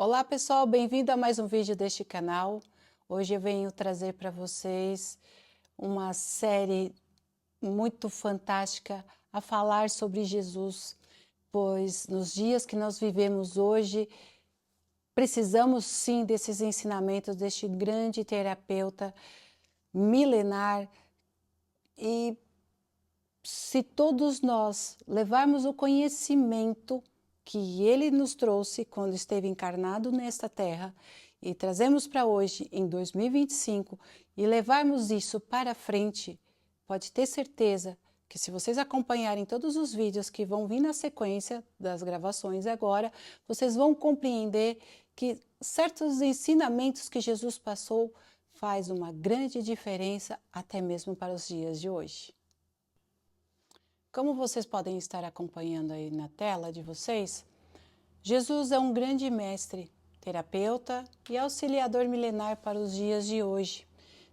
Olá pessoal, bem-vindo a mais um vídeo deste canal. Hoje eu venho trazer para vocês uma série muito fantástica a falar sobre Jesus, pois nos dias que nós vivemos hoje, precisamos sim desses ensinamentos deste grande terapeuta milenar. E se todos nós levarmos o conhecimento que ele nos trouxe quando esteve encarnado nesta terra e trazemos para hoje, em 2025, e levarmos isso para frente, pode ter certeza que se vocês acompanharem todos os vídeos que vão vir na sequência das gravações agora, vocês vão compreender que certos ensinamentos que Jesus passou faz uma grande diferença até mesmo para os dias de hoje. Como vocês podem estar acompanhando aí na tela de vocês, Jesus é um grande mestre, terapeuta e auxiliador milenar para os dias de hoje,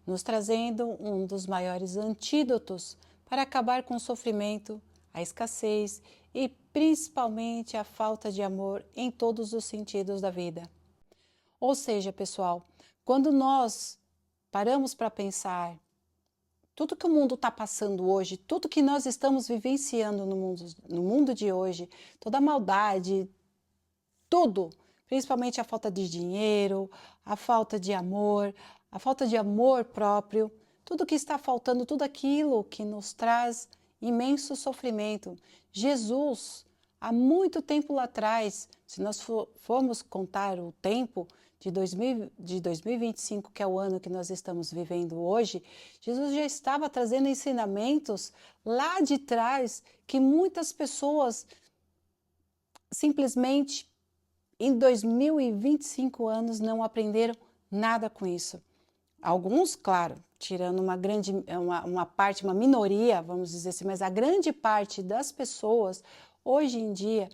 nos trazendo um dos maiores antídotos para acabar com o sofrimento, a escassez e principalmente a falta de amor em todos os sentidos da vida. Ou seja, pessoal, quando nós paramos para pensar tudo que o mundo está passando hoje, tudo que nós estamos vivenciando no mundo de hoje, toda a maldade, tudo, principalmente a falta de dinheiro, a falta de amor, a falta de amor próprio, tudo que está faltando, tudo aquilo que nos traz imenso sofrimento. Jesus, há muito tempo lá atrás, se nós formos contar o tempo de 2025, que é o ano que nós estamos vivendo hoje, Jesus já estava trazendo ensinamentos lá de trás que muitas pessoas simplesmente em 2025 anos não aprenderam nada com isso. Alguns, claro, tirando uma parte, uma minoria, vamos dizer assim, mas a grande parte das pessoas hoje em dia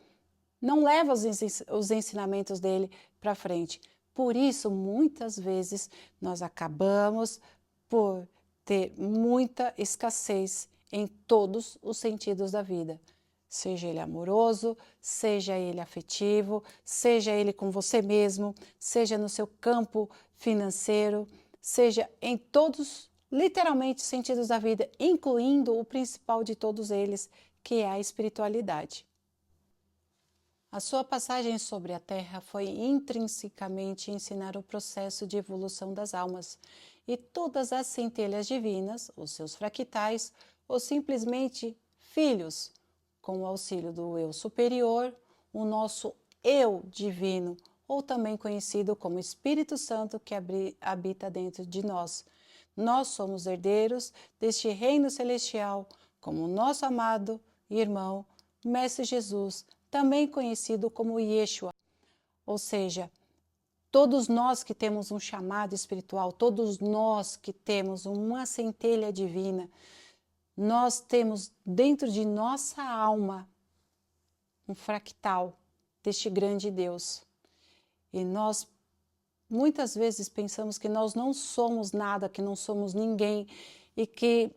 não leva os ensinamentos dele para frente. Por isso, muitas vezes, nós acabamos por ter muita escassez em todos os sentidos da vida. Seja ele amoroso, seja ele afetivo, seja ele com você mesmo, seja no seu campo financeiro, seja em todos, literalmente, sentidos da vida, incluindo o principal de todos eles, que é a espiritualidade. A sua passagem sobre a Terra foi intrinsecamente ensinar o processo de evolução das almas, e todas as centelhas divinas, os seus fractais, ou simplesmente filhos, com o auxílio do Eu Superior, o nosso Eu Divino, ou também conhecido como Espírito Santo que habita dentro de nós. Nós somos herdeiros deste reino celestial, como o nosso amado irmão, Mestre Jesus, também conhecido como Yeshua, ou seja, todos nós que temos um chamado espiritual, todos nós que temos uma centelha divina, nós temos dentro de nossa alma um fractal deste grande Deus. E nós muitas vezes pensamos que nós não somos nada, que não somos ninguém e que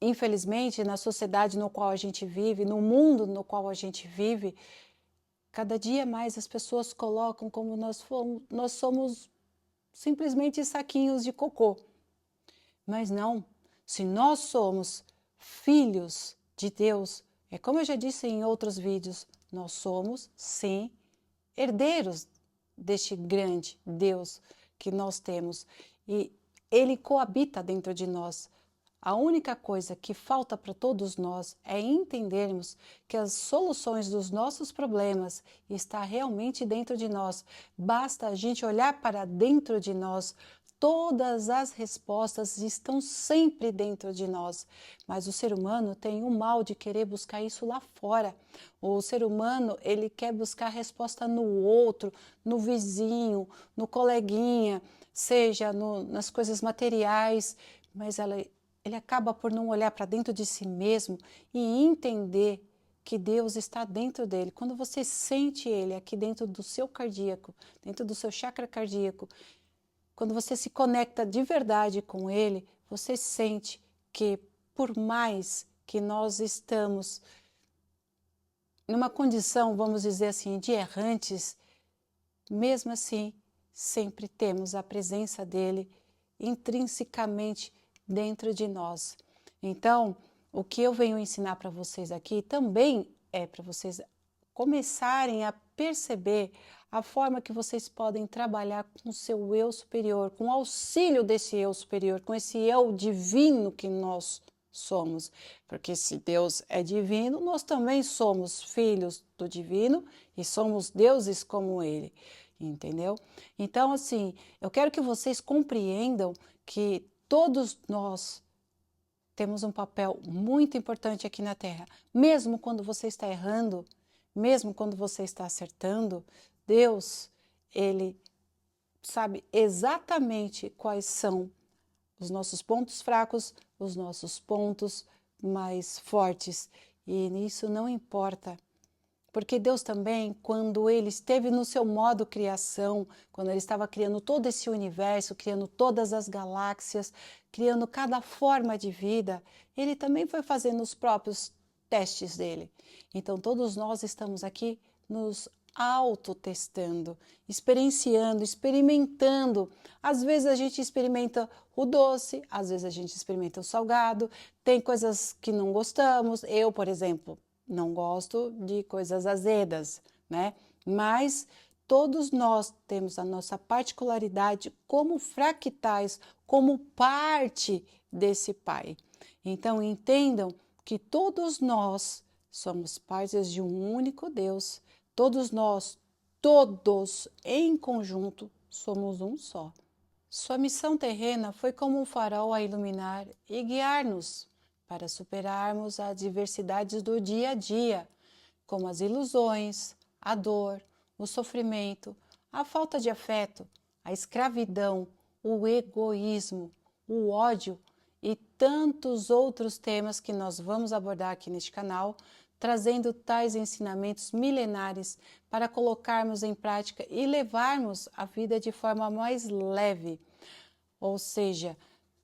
infelizmente, na sociedade no qual a gente vive, no mundo no qual a gente vive, cada dia mais as pessoas colocam como nós somos simplesmente saquinhos de cocô. Mas não, se nós somos filhos de Deus, é como eu já disse em outros vídeos, nós somos, sim, herdeiros deste grande Deus que nós temos. E Ele coabita dentro de nós. A única coisa que falta para todos nós é entendermos que as soluções dos nossos problemas estão realmente dentro de nós. Basta a gente olhar para dentro de nós. Todas as respostas estão sempre dentro de nós. Mas o ser humano tem o mal de querer buscar isso lá fora. O ser humano, ele quer buscar resposta no outro, no vizinho, no coleguinha, seja nas coisas materiais, mas ele acaba por não olhar para dentro de si mesmo e entender que Deus está dentro dele. Quando você sente ele aqui dentro do seu cardíaco, dentro do seu chakra cardíaco, quando você se conecta de verdade com ele, você sente que por mais que nós estamos numa condição, vamos dizer assim, de errantes, mesmo assim, sempre temos a presença dele intrinsecamente dentro de nós. Então, o que eu venho ensinar para vocês aqui também é para vocês começarem a perceber a forma que vocês podem trabalhar com o seu eu superior, com o auxílio desse eu superior, com esse eu divino que nós somos. Porque se Deus é divino, nós também somos filhos do divino e somos deuses como ele, entendeu? Então, assim, eu quero que vocês compreendam que todos nós temos um papel muito importante aqui na Terra. Mesmo quando você está errando, mesmo quando você está acertando, Deus, ele sabe exatamente quais são os nossos pontos fracos, os nossos pontos mais fortes. E isso não importa. Porque Deus também, quando ele esteve no seu modo criação, quando ele estava criando todo esse universo, criando todas as galáxias, criando cada forma de vida, ele também foi fazendo os próprios testes dele. Então todos nós estamos aqui nos autotestando, experienciando, experimentando. Às vezes a gente experimenta o doce, às vezes a gente experimenta o salgado, tem coisas que não gostamos. Eu, por exemplo, não gosto de coisas azedas, né? Mas todos nós temos a nossa particularidade como fractais, como parte desse Pai. Então entendam que todos nós somos partes de um único Deus. Todos nós, todos em conjunto, somos um só. Sua missão terrena foi como um farol a iluminar e guiar-nos para superarmos as adversidades do dia a dia, como as ilusões, a dor, o sofrimento, a falta de afeto, a escravidão, o egoísmo, o ódio e tantos outros temas que nós vamos abordar aqui neste canal, trazendo tais ensinamentos milenares para colocarmos em prática e levarmos a vida de forma mais leve. Ou seja,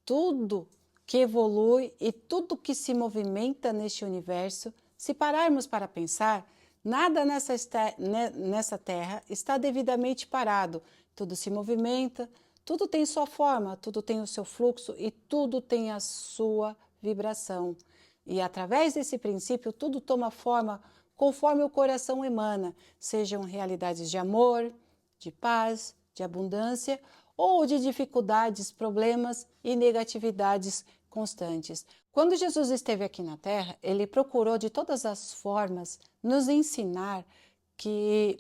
tudo que evolui e tudo que se movimenta neste universo, se pararmos para pensar, nada nessa terra está devidamente parado. Tudo se movimenta, tudo tem sua forma, tudo tem o seu fluxo e tudo tem a sua vibração. E através desse princípio, tudo toma forma conforme o coração emana, sejam realidades de amor, de paz, de abundância ou de dificuldades, problemas e negatividades constantes. Quando Jesus esteve aqui na Terra, ele procurou de todas as formas nos ensinar que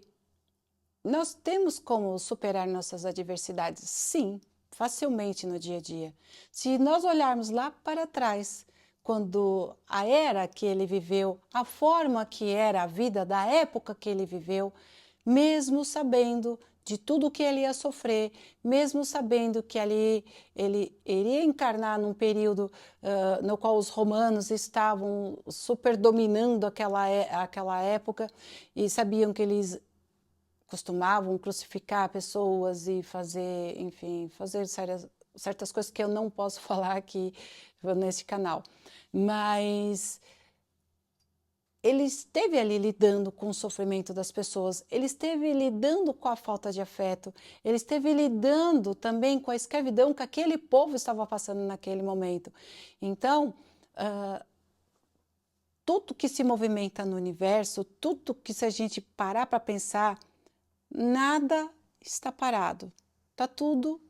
nós temos como superar nossas adversidades, sim, facilmente no dia a dia. Se nós olharmos lá para trás, quando a era que ele viveu, a forma que era a vida da época que ele viveu, mesmo sabendo de tudo que ele ia sofrer, mesmo sabendo que ele iria encarnar num período no qual os romanos estavam super dominando aquela época e sabiam que eles costumavam crucificar pessoas e fazer, enfim, fazer certas coisas que eu não posso falar aqui nesse canal. Mas ele esteve ali lidando com o sofrimento das pessoas, ele esteve lidando com a falta de afeto, ele esteve lidando também com a escravidão que aquele povo estava passando naquele momento. Então, tudo que se movimenta no universo, tudo que se a gente parar para pensar, nada está parado, está tudo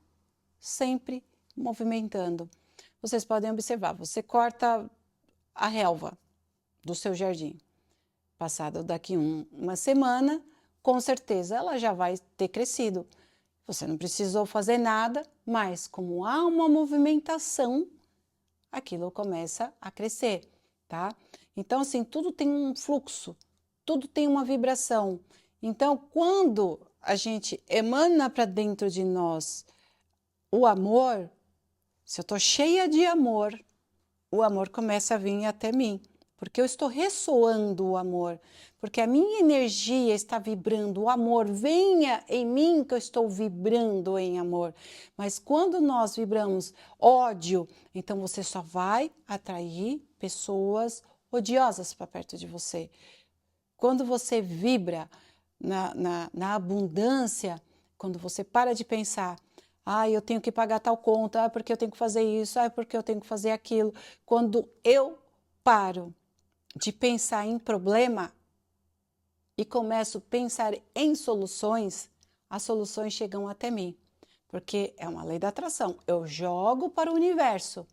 sempre movimentando. Vocês podem observar, você corta a relva do seu jardim. Passado daqui uma semana, com certeza ela já vai ter crescido. Você não precisou fazer nada, mas como há uma movimentação, aquilo começa a crescer, tá? Então, assim, tudo tem um fluxo, tudo tem uma vibração. Então, quando a gente emana para dentro de nós o amor, se eu estou cheia de amor, o amor começa a vir até mim, porque eu estou ressoando o amor, porque a minha energia está vibrando, o amor venha em mim que eu estou vibrando em amor. Mas quando nós vibramos ódio, então você só vai atrair pessoas odiosas para perto de você. Quando você vibra na abundância, Quando você para de pensar, eu tenho que pagar tal conta, porque eu tenho que fazer isso, porque eu tenho que fazer aquilo. Quando eu paro de pensar em problema e começo a pensar em soluções, as soluções chegam até mim. Porque é uma lei da atração. Eu jogo para o universo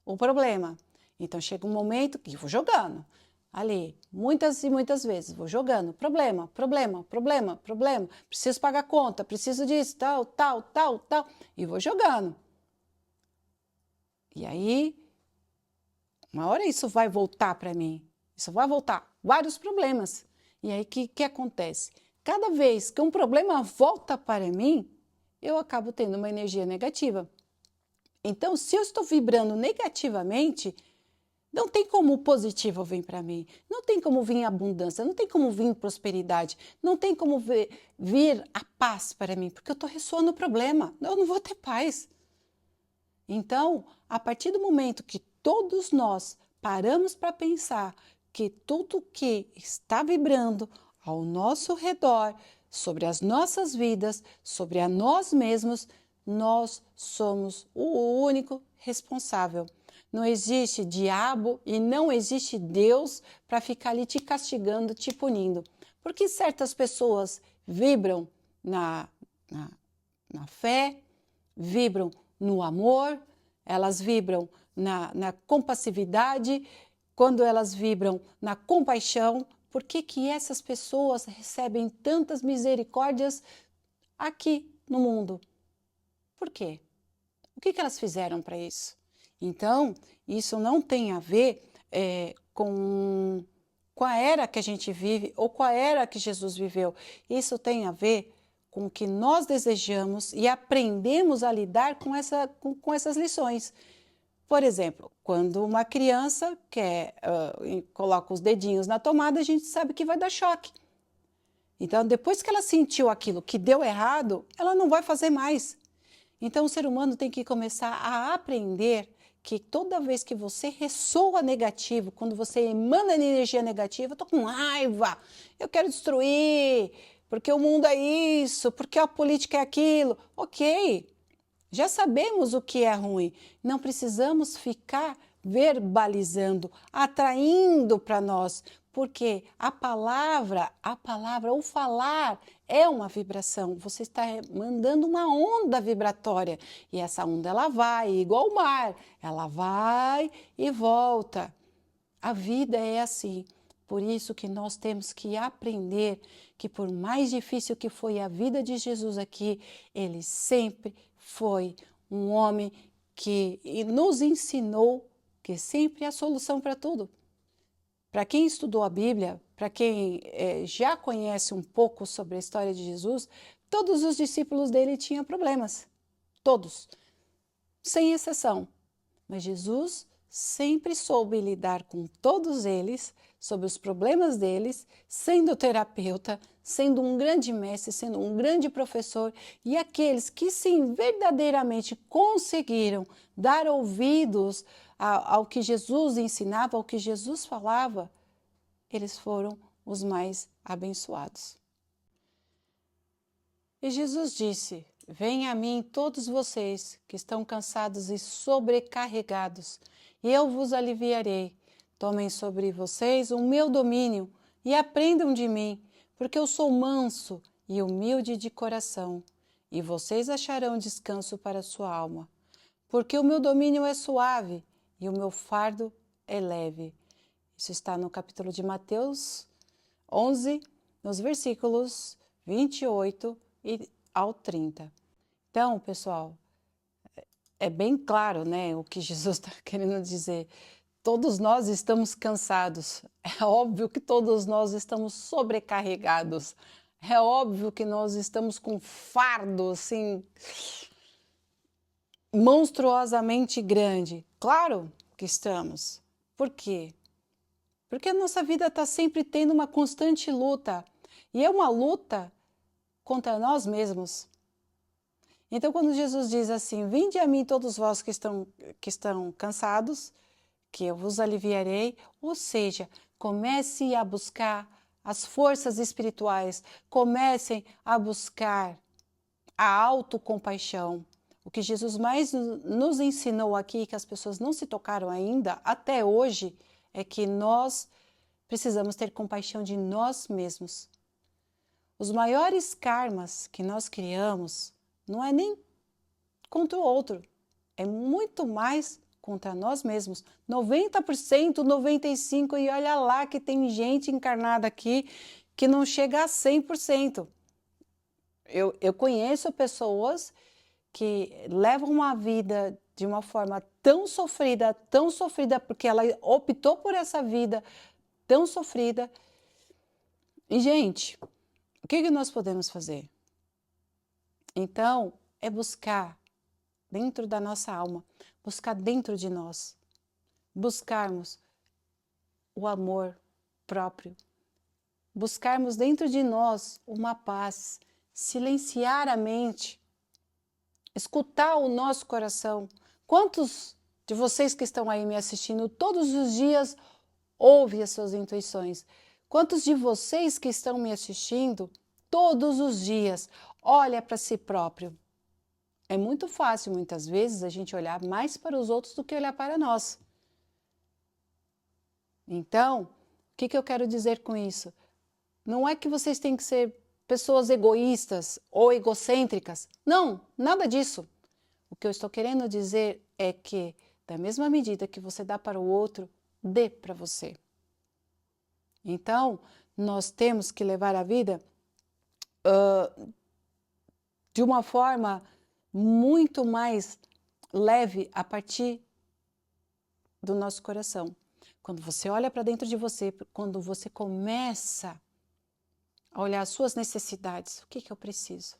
o problema. Então chega um momento que eu vou jogando ali, muitas e muitas vezes, vou jogando, problema, problema, problema, problema, preciso pagar conta, preciso disso, tal, tal, tal, tal, e vou jogando. E aí, uma hora isso vai voltar para mim, isso vai voltar, vários problemas. E aí, o que acontece? Cada vez que um problema volta para mim, eu acabo tendo uma energia negativa. Então, se eu estou vibrando negativamente, não tem como o positivo vir para mim, não tem como vir abundância, não tem como vir prosperidade, não tem como vir a paz para mim, porque eu estou ressoando o problema, eu não vou ter paz. Então, a partir do momento que todos nós paramos para pensar que tudo que está vibrando ao nosso redor, sobre as nossas vidas, sobre a nós mesmos, nós somos o único responsável. Não existe diabo e não existe Deus para ficar ali te castigando, te punindo. Porque certas pessoas vibram na fé, vibram no amor, elas vibram na compassividade, quando elas vibram na compaixão. Por que essas pessoas recebem tantas misericórdias aqui no mundo? Por quê? O que elas fizeram para isso? Então, isso não tem a ver com a era que a gente vive ou com a era que Jesus viveu. Isso tem a ver com o que nós desejamos e aprendemos a lidar com essas lições. Por exemplo, quando uma criança coloca os dedinhos na tomada, a gente sabe que vai dar choque. Então, depois que ela sentiu aquilo que deu errado, ela não vai fazer mais. Então, o ser humano tem que começar a aprender que toda vez que você ressoa negativo, quando você emana energia negativa, eu tô com raiva, eu quero destruir, porque o mundo é isso, porque a política é aquilo. Ok, já sabemos o que é ruim, não precisamos ficar verbalizando, atraindo para nós, porque a palavra, o falar é uma vibração. Você está mandando uma onda vibratória e essa onda ela vai igual o mar, ela vai e volta. A vida é assim. Por isso que nós temos que aprender que por mais difícil que foi a vida de Jesus aqui, ele sempre foi um homem que nos ensinou que sempre há solução para tudo. Para quem estudou a Bíblia, para quem já conhece um pouco sobre a história de Jesus, todos os discípulos dele tinham problemas. Todos, sem exceção. Mas Jesus sempre soube lidar com todos eles, sobre os problemas deles, sendo terapeuta, sendo um grande mestre, sendo um grande professor, e aqueles que sim verdadeiramente conseguiram dar ouvidos ao que Jesus ensinava, ao que Jesus falava, eles foram os mais abençoados. E Jesus disse: venham a mim todos vocês que estão cansados e sobrecarregados, e eu vos aliviarei. Tomem sobre vocês o meu domínio e aprendam de mim, porque eu sou manso e humilde de coração, e vocês acharão descanso para a sua alma. Porque o meu domínio é suave e o meu fardo é leve. Isso está no capítulo de Mateus 11, nos versículos 28 ao 30. Então, pessoal, é bem claro, né, o que Jesus está querendo dizer. Todos nós estamos cansados. É óbvio que todos nós estamos sobrecarregados. É óbvio que nós estamos com fardo, assim, monstruosamente grande. Claro que estamos. Por quê? Porque a nossa vida está sempre tendo uma constante luta. E é uma luta contra nós mesmos. Então, quando Jesus diz assim, vinde a mim todos vós que estão cansados, que eu vos aliviarei, ou seja, comece a buscar as forças espirituais, comecem a buscar a autocompaixão. O que Jesus mais nos ensinou aqui, que as pessoas não se tocaram ainda, até hoje, é que nós precisamos ter compaixão de nós mesmos. Os maiores karmas que nós criamos não é nem contra o outro, é muito mais contra nós mesmos. 90%, 95%, e olha lá que tem gente encarnada aqui que não chega a 100%. Eu conheço pessoas que levam uma vida de uma forma tão sofrida, porque ela optou por essa vida tão sofrida. E, gente, o que nós podemos fazer? Então, é buscar dentro da nossa alma, buscar dentro de nós, buscarmos o amor próprio, buscarmos dentro de nós uma paz, silenciar a mente, escutar o nosso coração. Quantos de vocês que estão aí me assistindo todos os dias ouvem as suas intuições? Quantos de vocês que estão me assistindo todos os dias olha para si próprio? É muito fácil, muitas vezes, a gente olhar mais para os outros do que olhar para nós. Então, o que eu quero dizer com isso? Não é que vocês têm que ser pessoas egoístas ou egocêntricas. Não, nada disso. O que eu estou querendo dizer é que, da mesma medida que você dá para o outro, dê para você. Então, nós temos que levar a vida de uma forma muito mais leve a partir do nosso coração. Quando você olha para dentro de você, quando você começa a olhar as suas necessidades, o que eu preciso?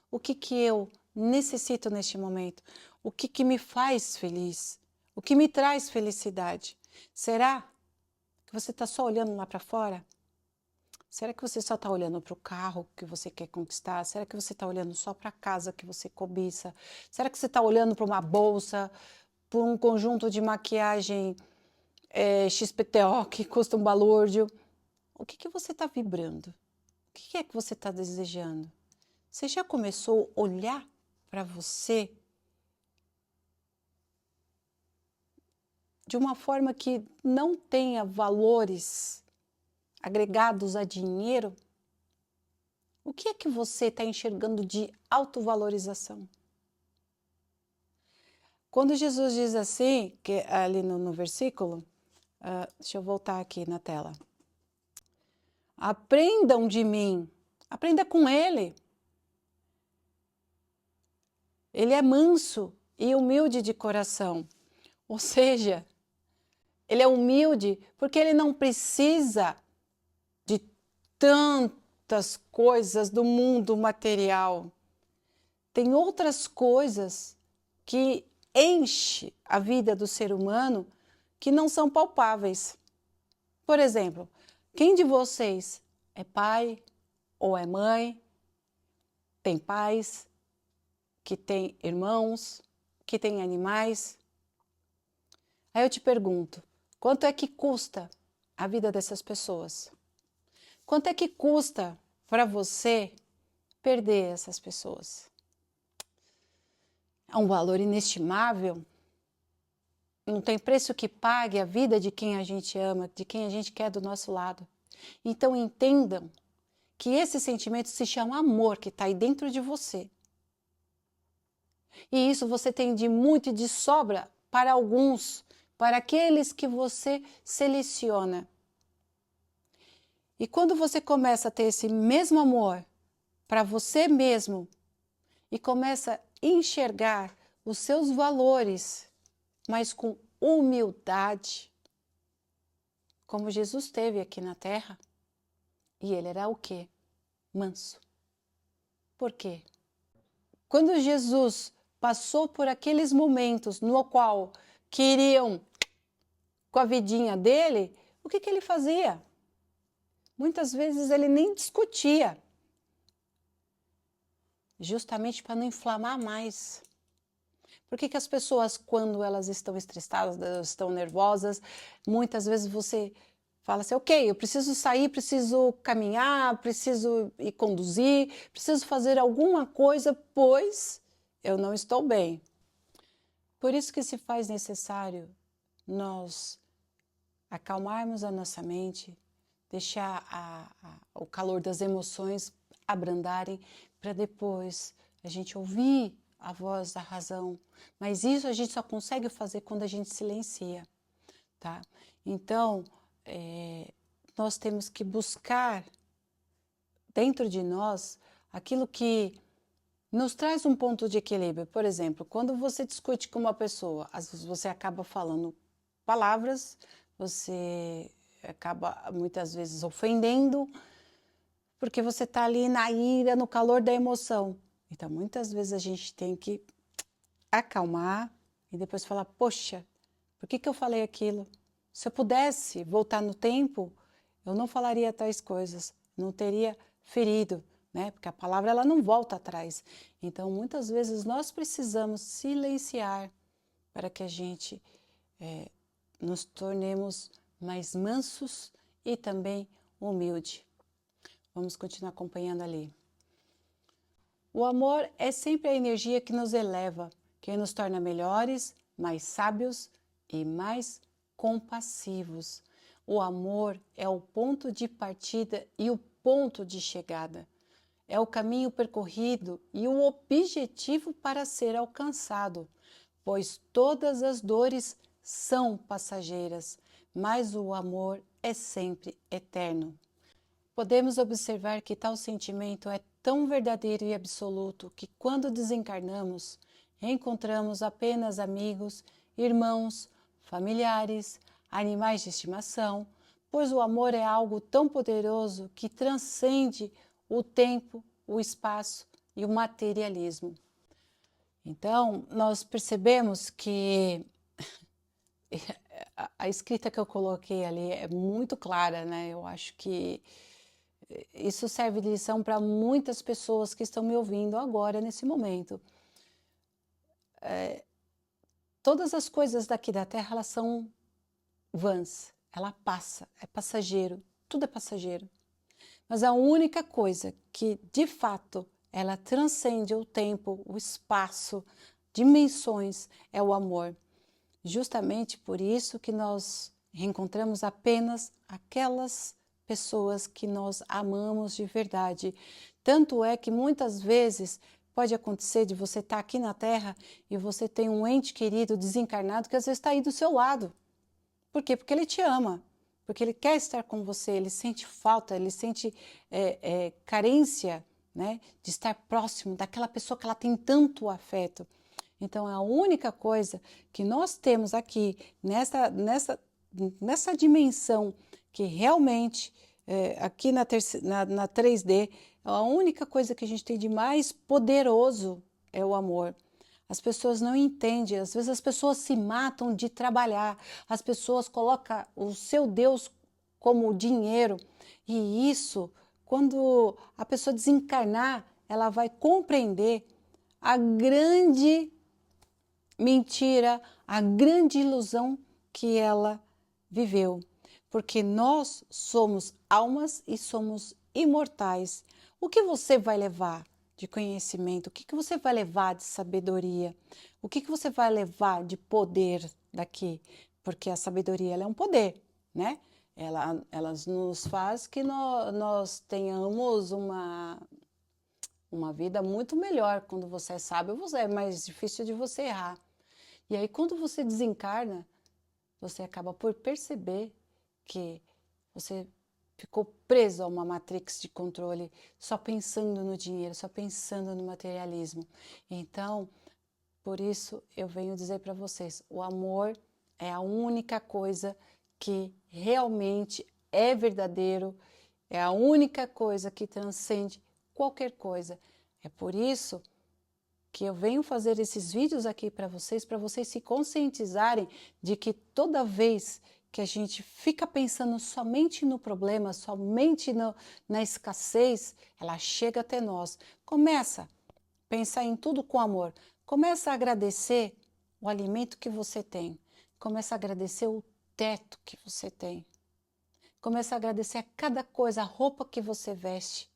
O que eu necessito neste momento? O que me faz feliz? O que me traz felicidade? Será que você está só olhando lá para fora? Será que você só está olhando para o carro que você quer conquistar? Será que você está olhando só para a casa que você cobiça? Será que você está olhando para uma bolsa, por um conjunto de maquiagem XPTO que custa um balúrdio? O que você está vibrando? O que é que você está desejando? Você já começou a olhar para você de uma forma que não tenha valores agregados a dinheiro? O que é que você está enxergando de autovalorização? Quando Jesus diz assim, que ali no versículo, deixa eu voltar aqui na tela. Aprendam de mim, aprenda com ele. Ele é manso e humilde de coração. Ou seja, ele é humilde porque ele não precisa de tantas coisas do mundo material. Tem outras coisas que enchem a vida do ser humano que não são palpáveis. Por exemplo, quem de vocês é pai ou é mãe, tem pais, que tem irmãos, que tem animais? Aí eu te pergunto, quanto é que custa a vida dessas pessoas? Quanto é que custa para você perder essas pessoas? É um valor inestimável. Não tem preço que pague a vida de quem a gente ama, de quem a gente quer do nosso lado. Então entendam que esse sentimento se chama amor, que está aí dentro de você. E isso você tem de muito e de sobra para alguns, para aqueles que você seleciona. E quando você começa a ter esse mesmo amor para você mesmo e começa a enxergar os seus valores, mas com humildade, como Jesus teve aqui na Terra, e ele era o quê? Manso. Por quê? Quando Jesus passou por aqueles momentos no qual queriam com a vidinha dele, o que ele fazia? Muitas vezes ele nem discutia, justamente para não inflamar mais. Por que as pessoas, quando elas estão estressadas, elas estão nervosas, muitas vezes você Fala assim, ok, eu preciso sair, preciso caminhar, preciso ir conduzir, preciso fazer alguma coisa, pois eu não estou bem. Por isso que se faz necessário nós acalmarmos a nossa mente, deixar o calor das emoções abrandarem, para depois a gente ouvir a voz da razão. Mas isso a gente só consegue fazer quando a gente silencia, tá? Então, nós temos que buscar dentro de nós aquilo que nos traz um ponto de equilíbrio. Por exemplo, quando você discute com uma pessoa, às vezes você acaba falando palavras, você acaba muitas vezes ofendendo, porque você está ali na ira, no calor da emoção. Então, muitas vezes a gente tem que acalmar e depois falar, poxa, por que eu falei aquilo? Se eu pudesse voltar no tempo, eu não falaria tais coisas, não teria ferido, né? Porque a palavra ela não volta atrás. Então, muitas vezes nós precisamos silenciar para que a gente nos tornemos mais mansos e também humilde. Vamos continuar acompanhando ali. O amor é sempre a energia que nos eleva, que nos torna melhores, mais sábios e mais compassivos. O amor é o ponto de partida e o ponto de chegada. É o caminho percorrido e o objetivo para ser alcançado, pois todas as dores são passageiras, mas o amor é sempre eterno. Podemos observar que tal sentimento é tão verdadeiro e absoluto que, quando desencarnamos, encontramos apenas amigos, irmãos, familiares, animais de estimação, pois o amor é algo tão poderoso que transcende o tempo, o espaço e o materialismo. Então, nós percebemos que a escrita que eu coloquei ali é muito clara, né? Eu acho que isso serve de lição para muitas pessoas que estão me ouvindo agora, nesse momento. Todas as coisas daqui da Terra, elas são vãs, ela passa, é passageiro, tudo é passageiro. Mas a única coisa que, de fato, ela transcende o tempo, o espaço, dimensões, é o amor. Justamente por isso que nós reencontramos apenas aquelas pessoas que nós amamos de verdade. Tanto é que muitas vezes pode acontecer de você estar aqui na Terra e você tem um ente querido desencarnado que às vezes está aí do seu lado. Por quê? Porque ele te ama, porque ele quer estar com você, ele sente falta, ele sente carência, né, de estar próximo daquela pessoa que ela tem tanto afeto. Então, a única coisa que nós temos aqui, nessa dimensão, que realmente, aqui na 3D, a única coisa que a gente tem de mais poderoso é o amor. As pessoas não entendem, às vezes as pessoas se matam de trabalhar, as pessoas colocam o seu Deus como dinheiro, e isso, quando a pessoa desencarnar, ela vai compreender a grande mentira, a grande ilusão que ela viveu. Porque nós somos almas e somos imortais. O que você vai levar de conhecimento? O que você vai levar de sabedoria? O que você vai levar de poder daqui? Porque a sabedoria ela é um poder, né? Ela nos faz que nós tenhamos uma vida muito melhor. Quando você é sábio, é mais difícil de você errar. E aí, quando você desencarna, você acaba por perceber que você ficou preso a uma matrix de controle, só pensando no dinheiro, só pensando no materialismo. Então, por isso eu venho dizer para vocês, o amor é a única coisa que realmente é verdadeiro, é a única coisa que transcende qualquer coisa. É por isso que eu venho fazer esses vídeos aqui para vocês se conscientizarem de que toda vez que a gente fica pensando somente no problema, somente na escassez, ela chega até nós. Começa a pensar em tudo com amor. Começa a agradecer o alimento que você tem. Começa a agradecer o teto que você tem. Começa a agradecer a cada coisa, a roupa que você veste.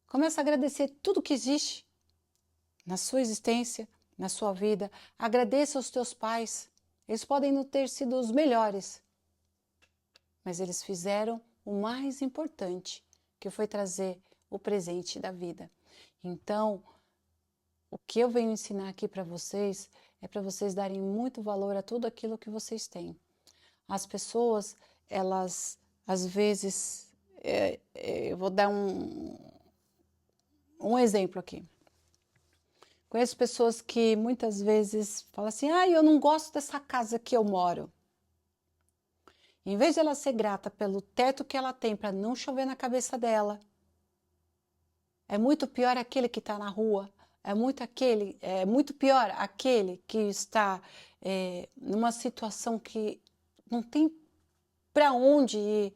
Começa a agradecer tudo que existe na sua existência, na sua vida. Agradeça aos teus pais. Eles podem não ter sido os melhores, mas eles fizeram o mais importante, que foi trazer o presente da vida. Então, o que eu venho ensinar aqui para vocês é para vocês darem muito valor a tudo aquilo que vocês têm. As pessoas, elas, às vezes, eu vou dar um exemplo aqui. Conheço pessoas que muitas vezes falam assim, eu não gosto dessa casa que eu moro. Em vez de ela ser grata pelo teto que ela tem para não chover na cabeça dela, é muito pior aquele que está na rua, é muito pior aquele que está numa situação que não tem para onde ir.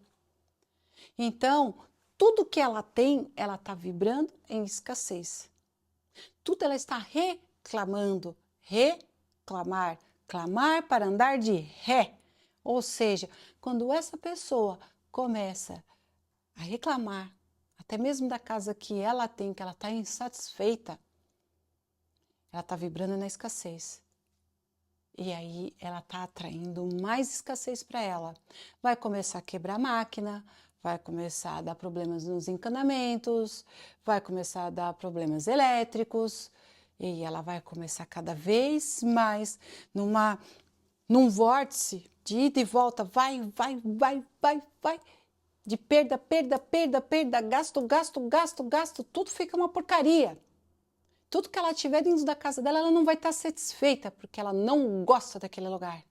Então, tudo que ela tem, ela está vibrando em escassez. Tudo ela está reclamando, reclamar, clamar para andar de ré. Ou seja, quando essa pessoa começa a reclamar, até mesmo da casa que ela tem, que ela está insatisfeita, ela está vibrando na escassez. E aí ela está atraindo mais escassez para ela. Vai começar a quebrar a máquina, vai começar a dar problemas nos encanamentos, vai começar a dar problemas elétricos, e ela vai começar cada vez mais num vórtice de ida e volta, vai, de perda, gasto, tudo fica uma porcaria. Tudo que ela tiver dentro da casa dela, ela não vai estar satisfeita, porque ela não gosta daquele lugar.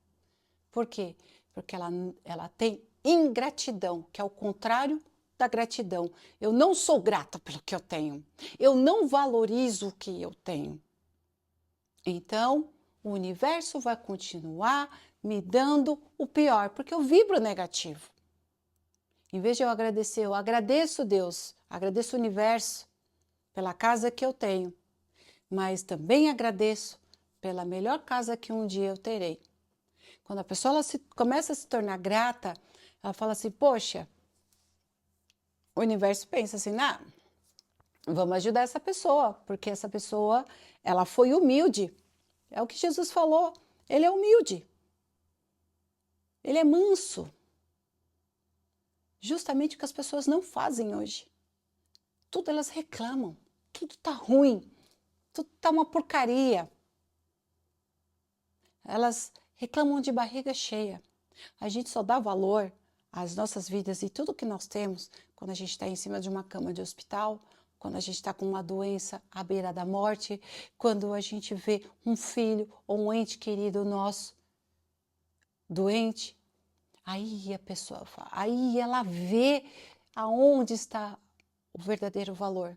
Por quê? Porque ela tem ingratidão, que é o contrário da gratidão. Eu não sou grata pelo que eu tenho. Eu não valorizo o que eu tenho. Então, o universo vai continuar me dando o pior, porque eu vibro negativo. Em vez de eu agradecer, eu agradeço Deus, agradeço o universo pela casa que eu tenho, mas também agradeço pela melhor casa que um dia eu terei. Quando a pessoa começa a se tornar grata, ela fala assim, poxa, o universo pensa assim, vamos ajudar essa pessoa, porque essa pessoa, ela foi humilde. É o que Jesus falou, ele é humilde. Ele é manso. Justamente o que as pessoas não fazem hoje. Tudo elas reclamam, tudo tá ruim, tudo tá uma porcaria. Elas reclamam de barriga cheia. A gente só dá valor às nossas vidas e tudo que nós temos quando a gente está em cima de uma cama de hospital, quando a gente está com uma doença à beira da morte, quando a gente vê um filho ou um ente querido nosso doente. Aí a pessoa fala, aí ela vê aonde está o verdadeiro valor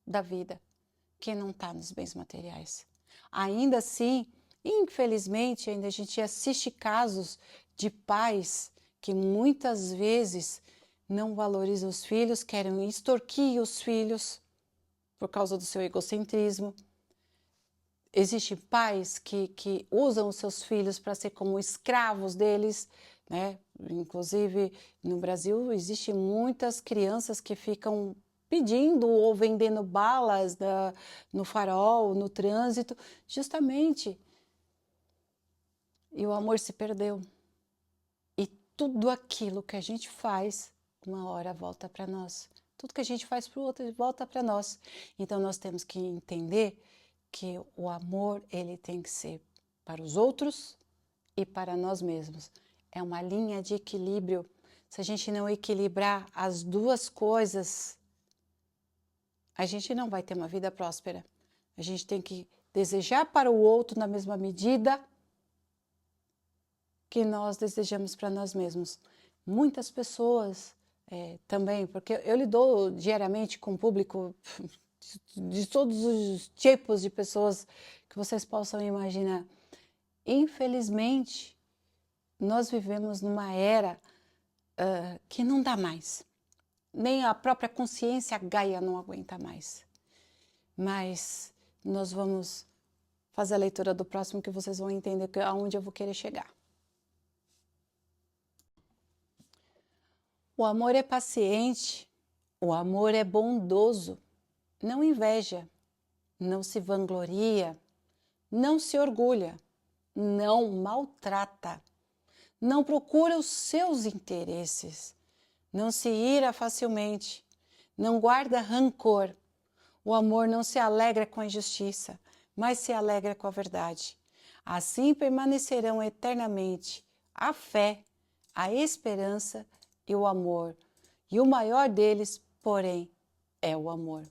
da vida, que não está nos bens materiais. Ainda assim, infelizmente, ainda a gente assiste casos de pais que muitas vezes não valorizam os filhos, querem extorquir os filhos por causa do seu egocentrismo. Existem pais que usam os seus filhos para ser como escravos deles, né? Inclusive, no Brasil, existem muitas crianças que ficam pedindo ou vendendo balas no farol, no trânsito, justamente. E o amor se perdeu. E tudo aquilo que a gente faz, uma hora volta para nós. Tudo que a gente faz para o outro volta para nós. Então, nós temos que entender que o amor, ele tem que ser para os outros e para nós mesmos. É uma linha de equilíbrio. Se a gente não equilibrar as duas coisas, a gente não vai ter uma vida próspera. A gente tem que desejar para o outro na mesma medida que nós desejamos para nós mesmos. Muitas pessoas também, porque eu lido diariamente com o público de todos os tipos de pessoas que vocês possam imaginar. Infelizmente, nós vivemos numa era que não dá mais. Nem a própria consciência Gaia não aguenta mais. Mas nós vamos fazer a leitura do próximo que vocês vão entender aonde eu vou querer chegar. O amor é paciente, o amor é bondoso, não inveja, não se vangloria, não se orgulha, não maltrata, não procura os seus interesses, não se ira facilmente, não guarda rancor. O amor não se alegra com a injustiça, mas se alegra com a verdade. Assim permanecerão eternamente a fé, a esperança e o amor. E o maior deles, porém, é o amor.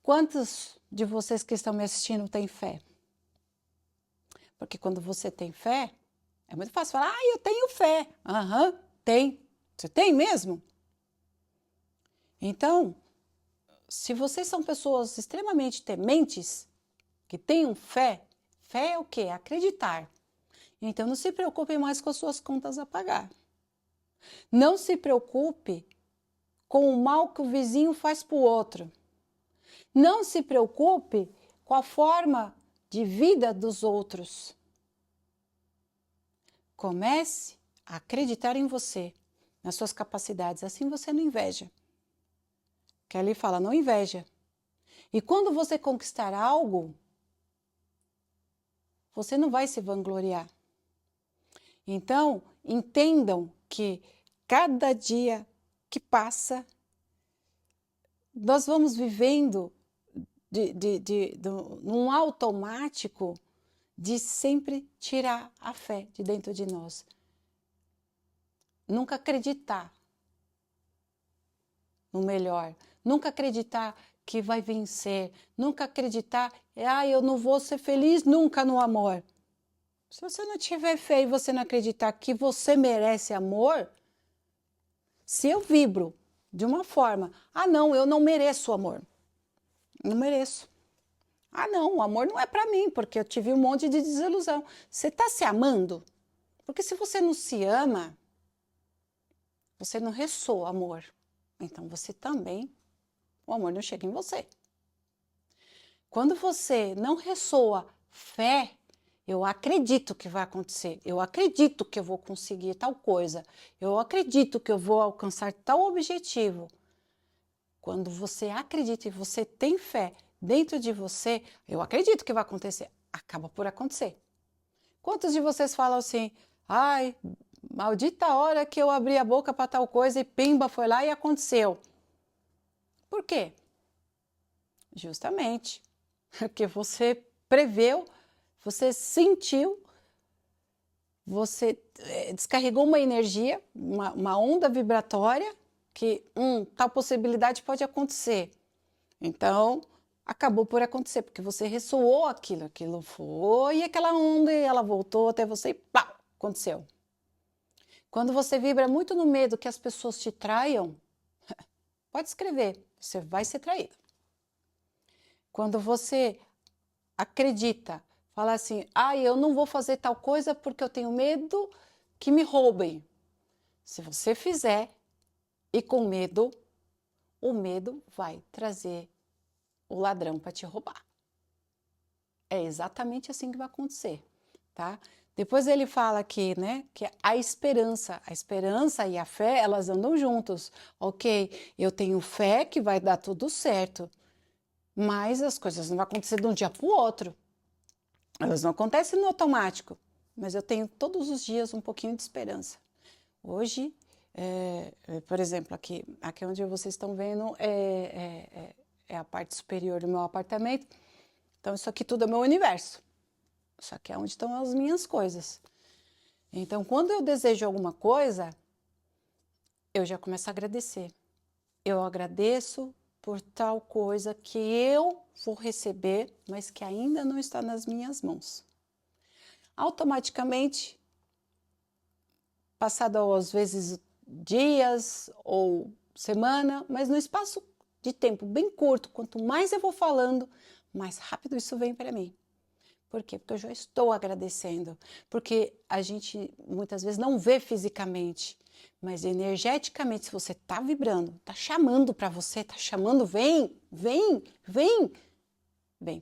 Quantos de vocês que estão me assistindo têm fé? Porque quando você tem fé, é muito fácil falar, eu tenho fé. Aham, tem. Você tem mesmo? Então, se vocês são pessoas extremamente tementes, que tenham fé, fé é o quê? Acreditar. Então, não se preocupe mais com as suas contas a pagar. Não se preocupe com o mal que o vizinho faz para o outro. Não se preocupe com a forma de vida dos outros. Comece a acreditar em você, nas suas capacidades. Assim você não inveja. Kelly fala, não inveja. E quando você conquistar algo, você não vai se vangloriar. Então, entendam que cada dia que passa, nós vamos vivendo num automático de sempre tirar a fé de dentro de nós. Nunca acreditar no melhor, nunca acreditar que vai vencer, nunca acreditar, eu não vou ser feliz nunca no amor. Se você não tiver fé e você não acreditar que você merece amor, se eu vibro de uma forma, não, eu não mereço amor, não mereço. Não, o amor não é para mim, porque eu tive um monte de desilusão. Você está se amando? Porque se você não se ama, você não ressoa amor. Então você também, o amor não chega em você. Quando você não ressoa fé, eu acredito que vai acontecer, eu acredito que eu vou conseguir tal coisa, eu acredito que eu vou alcançar tal objetivo. Quando você acredita e você tem fé dentro de você, eu acredito que vai acontecer, acaba por acontecer. Quantos de vocês falam assim, maldita hora que eu abri a boca para tal coisa e pimba, foi lá e aconteceu. Por quê? Justamente porque você preveu, você sentiu, você descarregou uma energia, uma onda vibratória que tal possibilidade pode acontecer. Então, acabou por acontecer, porque você ressoou aquilo foi, e aquela onda, e ela voltou até você e pá, aconteceu. Quando você vibra muito no medo que as pessoas te traiam, pode escrever, você vai ser traído. Quando você acredita, fala assim, eu não vou fazer tal coisa porque eu tenho medo que me roubem. Se você fizer e com medo, o medo vai trazer o ladrão para te roubar. É exatamente assim que vai acontecer, tá? Depois ele fala aqui, né, que a esperança e a fé, elas andam juntos. Ok, eu tenho fé que vai dar tudo certo, mas as coisas não vão acontecer de um dia para o outro. Elas não acontecem no automático, mas eu tenho todos os dias um pouquinho de esperança. Hoje, por exemplo, aqui onde vocês estão vendo é a parte superior do meu apartamento. Então, isso aqui tudo é meu universo. Isso aqui é onde estão as minhas coisas. Então, quando eu desejo alguma coisa, eu já começo a agradecer. Eu agradeço por tal coisa que eu vou receber, mas que ainda não está nas minhas mãos. Automaticamente, passado às vezes dias ou semana, mas no espaço de tempo bem curto, quanto mais eu vou falando, mais rápido isso vem para mim. Por quê? Porque eu já estou agradecendo. Porque a gente muitas vezes não vê fisicamente, mas energeticamente, se você está vibrando, está chamando para você, está chamando, vem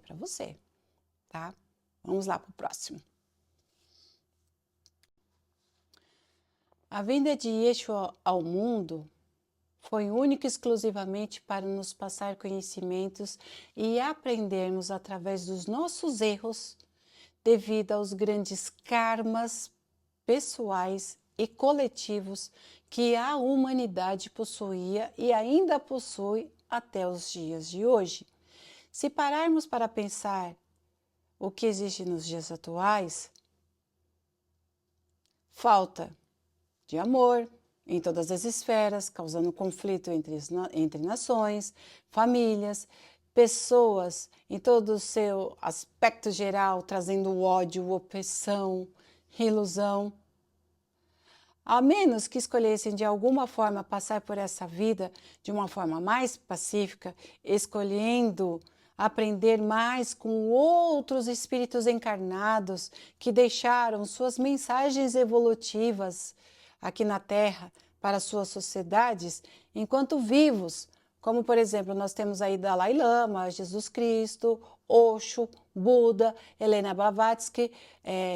para você, tá? Vamos lá para o próximo. A vinda de Yeshua ao mundo foi única e exclusivamente para nos passar conhecimentos e aprendermos através dos nossos erros, devido aos grandes karmas pessoais e coletivos que a humanidade possuía e ainda possui até os dias de hoje. Se pararmos para pensar o que existe nos dias atuais, falta de amor em todas as esferas, causando conflito entre nações, famílias, pessoas em todo o seu aspecto geral, trazendo ódio, opressão, ilusão. A menos que escolhessem de alguma forma passar por essa vida de uma forma mais pacífica, escolhendo aprender mais com outros espíritos encarnados que deixaram suas mensagens evolutivas aqui na Terra para suas sociedades enquanto vivos, como por exemplo nós temos aí Dalai Lama, Jesus Cristo, Osho, Buda, Helena Blavatsky,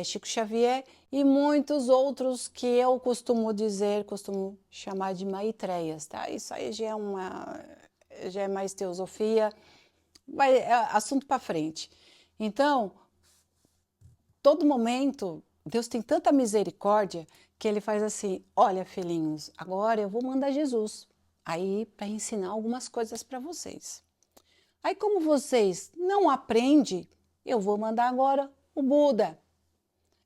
Chico Xavier e muitos outros que eu costumo chamar de maitreias, tá? Isso aí já é mais teosofia, é assunto para frente. Então, todo momento, Deus tem tanta misericórdia que ele faz assim: olha, filhinhos, agora eu vou mandar Jesus aí para ensinar algumas coisas para vocês. Aí, como vocês não aprendem, eu vou mandar agora o Buda.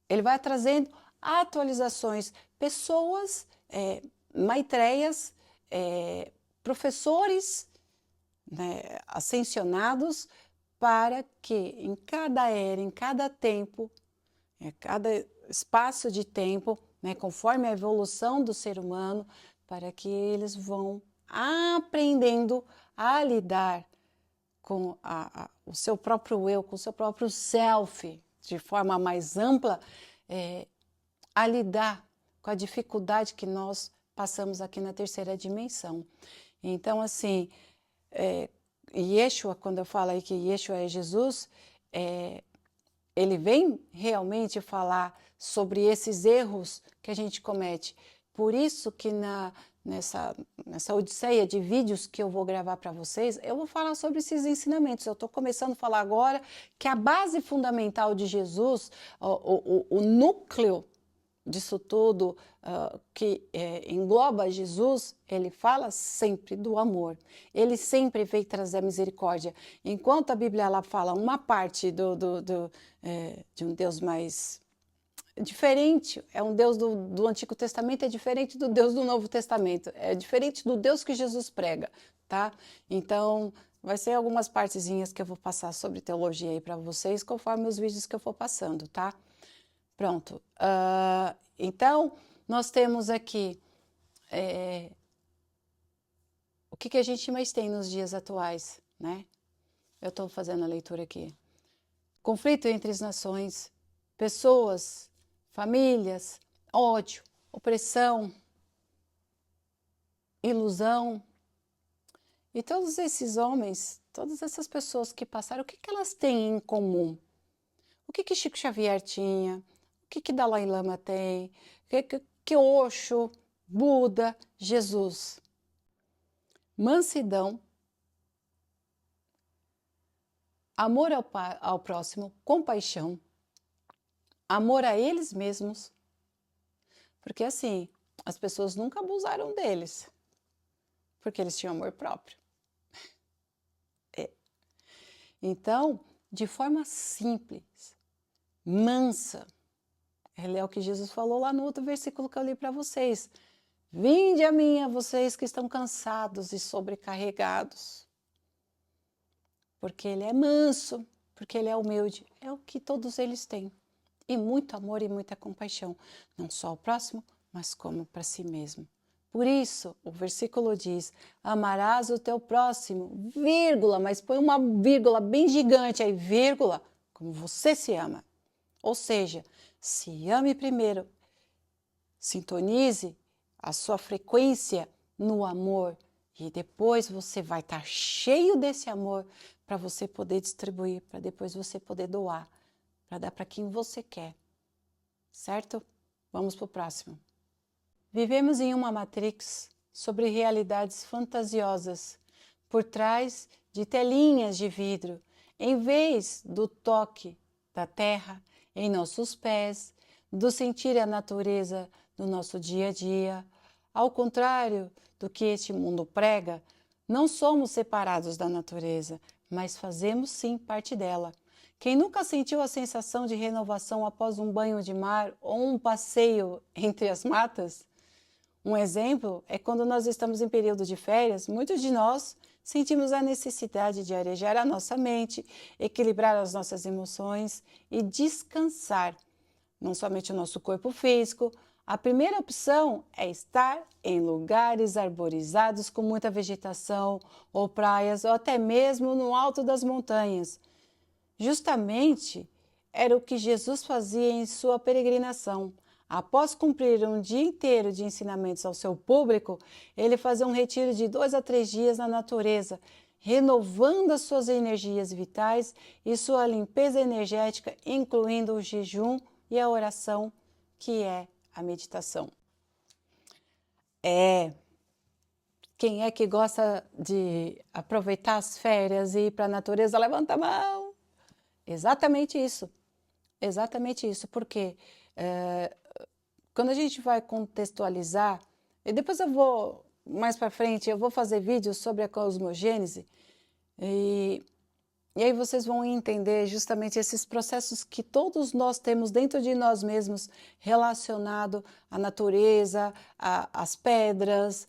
Ele vai trazendo atualizações, pessoas, maitreias, professores, né, ascensionados, para que em cada era, em cada tempo, cada espaço de tempo, né, conforme a evolução do ser humano, para que eles vão aprendendo a lidar com o seu próprio eu, com o seu próprio self, de forma mais ampla, a lidar com a dificuldade que nós passamos aqui na terceira dimensão. Então, assim, Yeshua, quando eu falo aí que Yeshua é Jesus, ele vem realmente falar sobre esses erros que a gente comete. Por isso que nessa odisseia de vídeos que eu vou gravar para vocês, eu vou falar sobre esses ensinamentos. Eu estou começando a falar agora que a base fundamental de Jesus, o núcleo disso tudo que engloba Jesus, ele fala sempre do amor. Ele sempre veio trazer a misericórdia. Enquanto a Bíblia ela fala uma parte de um Deus mais diferente, é um Deus do Antigo Testamento, é diferente do Deus do Novo Testamento, é diferente do Deus que Jesus prega, tá? Então, vai ser algumas partezinhas que eu vou passar sobre teologia aí para vocês, conforme os vídeos que eu for passando, tá? Pronto. Então, nós temos aqui o que a gente mais tem nos dias atuais, né? Eu estou fazendo a leitura aqui. Conflito entre as nações, pessoas, famílias, ódio, opressão, ilusão. E todos esses homens, todas essas pessoas que passaram, o que elas têm em comum? O que Chico Xavier tinha? O que Dalai Lama tem? O que Osho, Buda, Jesus? Mansidão, amor ao próximo, compaixão, amor a eles mesmos. Porque assim, as pessoas nunca abusaram deles, porque eles tinham amor próprio. Então, de forma simples, mansa, é o que Jesus falou lá no outro versículo que eu li para vocês. Vinde a mim, a vocês que estão cansados e sobrecarregados. Porque ele é manso, porque ele é humilde. É o que todos eles têm. E muito amor e muita compaixão. Não só ao próximo, mas como para si mesmo. Por isso, o versículo diz, amarás o teu próximo, vírgula, mas põe uma vírgula bem gigante aí, vírgula, como você se ama. Ou seja, se ame primeiro, sintonize a sua frequência no amor e depois você vai estar cheio desse amor para você poder distribuir, para depois você poder doar, para dar para quem você quer, certo? Vamos para o próximo. Vivemos em uma matrix sobre realidades fantasiosas, por trás de telinhas de vidro, em vez do toque da terra em nossos pés, do sentir a natureza no nosso dia a dia. Ao contrário do que este mundo prega, não somos separados da natureza, mas fazemos sim parte dela. Quem nunca sentiu a sensação de renovação após um banho de mar ou um passeio entre as matas? Um exemplo é quando nós estamos em período de férias, muitos de nós sentimos a necessidade de arejar a nossa mente, equilibrar as nossas emoções e descansar, não somente o nosso corpo físico. A primeira opção é estar em lugares arborizados com muita vegetação, ou praias, ou até mesmo no alto das montanhas. Justamente era o que Jesus fazia em sua peregrinação. Após cumprir um dia inteiro de ensinamentos ao seu público, ele fazia um retiro de 2 a 3 dias na natureza, renovando as suas energias vitais e sua limpeza energética, incluindo o jejum e a oração, que é a meditação. Quem é que gosta de aproveitar as férias e ir para a natureza? Levanta a mão! Exatamente isso, porque quando a gente vai contextualizar, e depois eu vou, mais para frente, eu vou fazer vídeos sobre a cosmogênese, e aí vocês vão entender justamente esses processos que todos nós temos dentro de nós mesmos, relacionado à natureza, às pedras,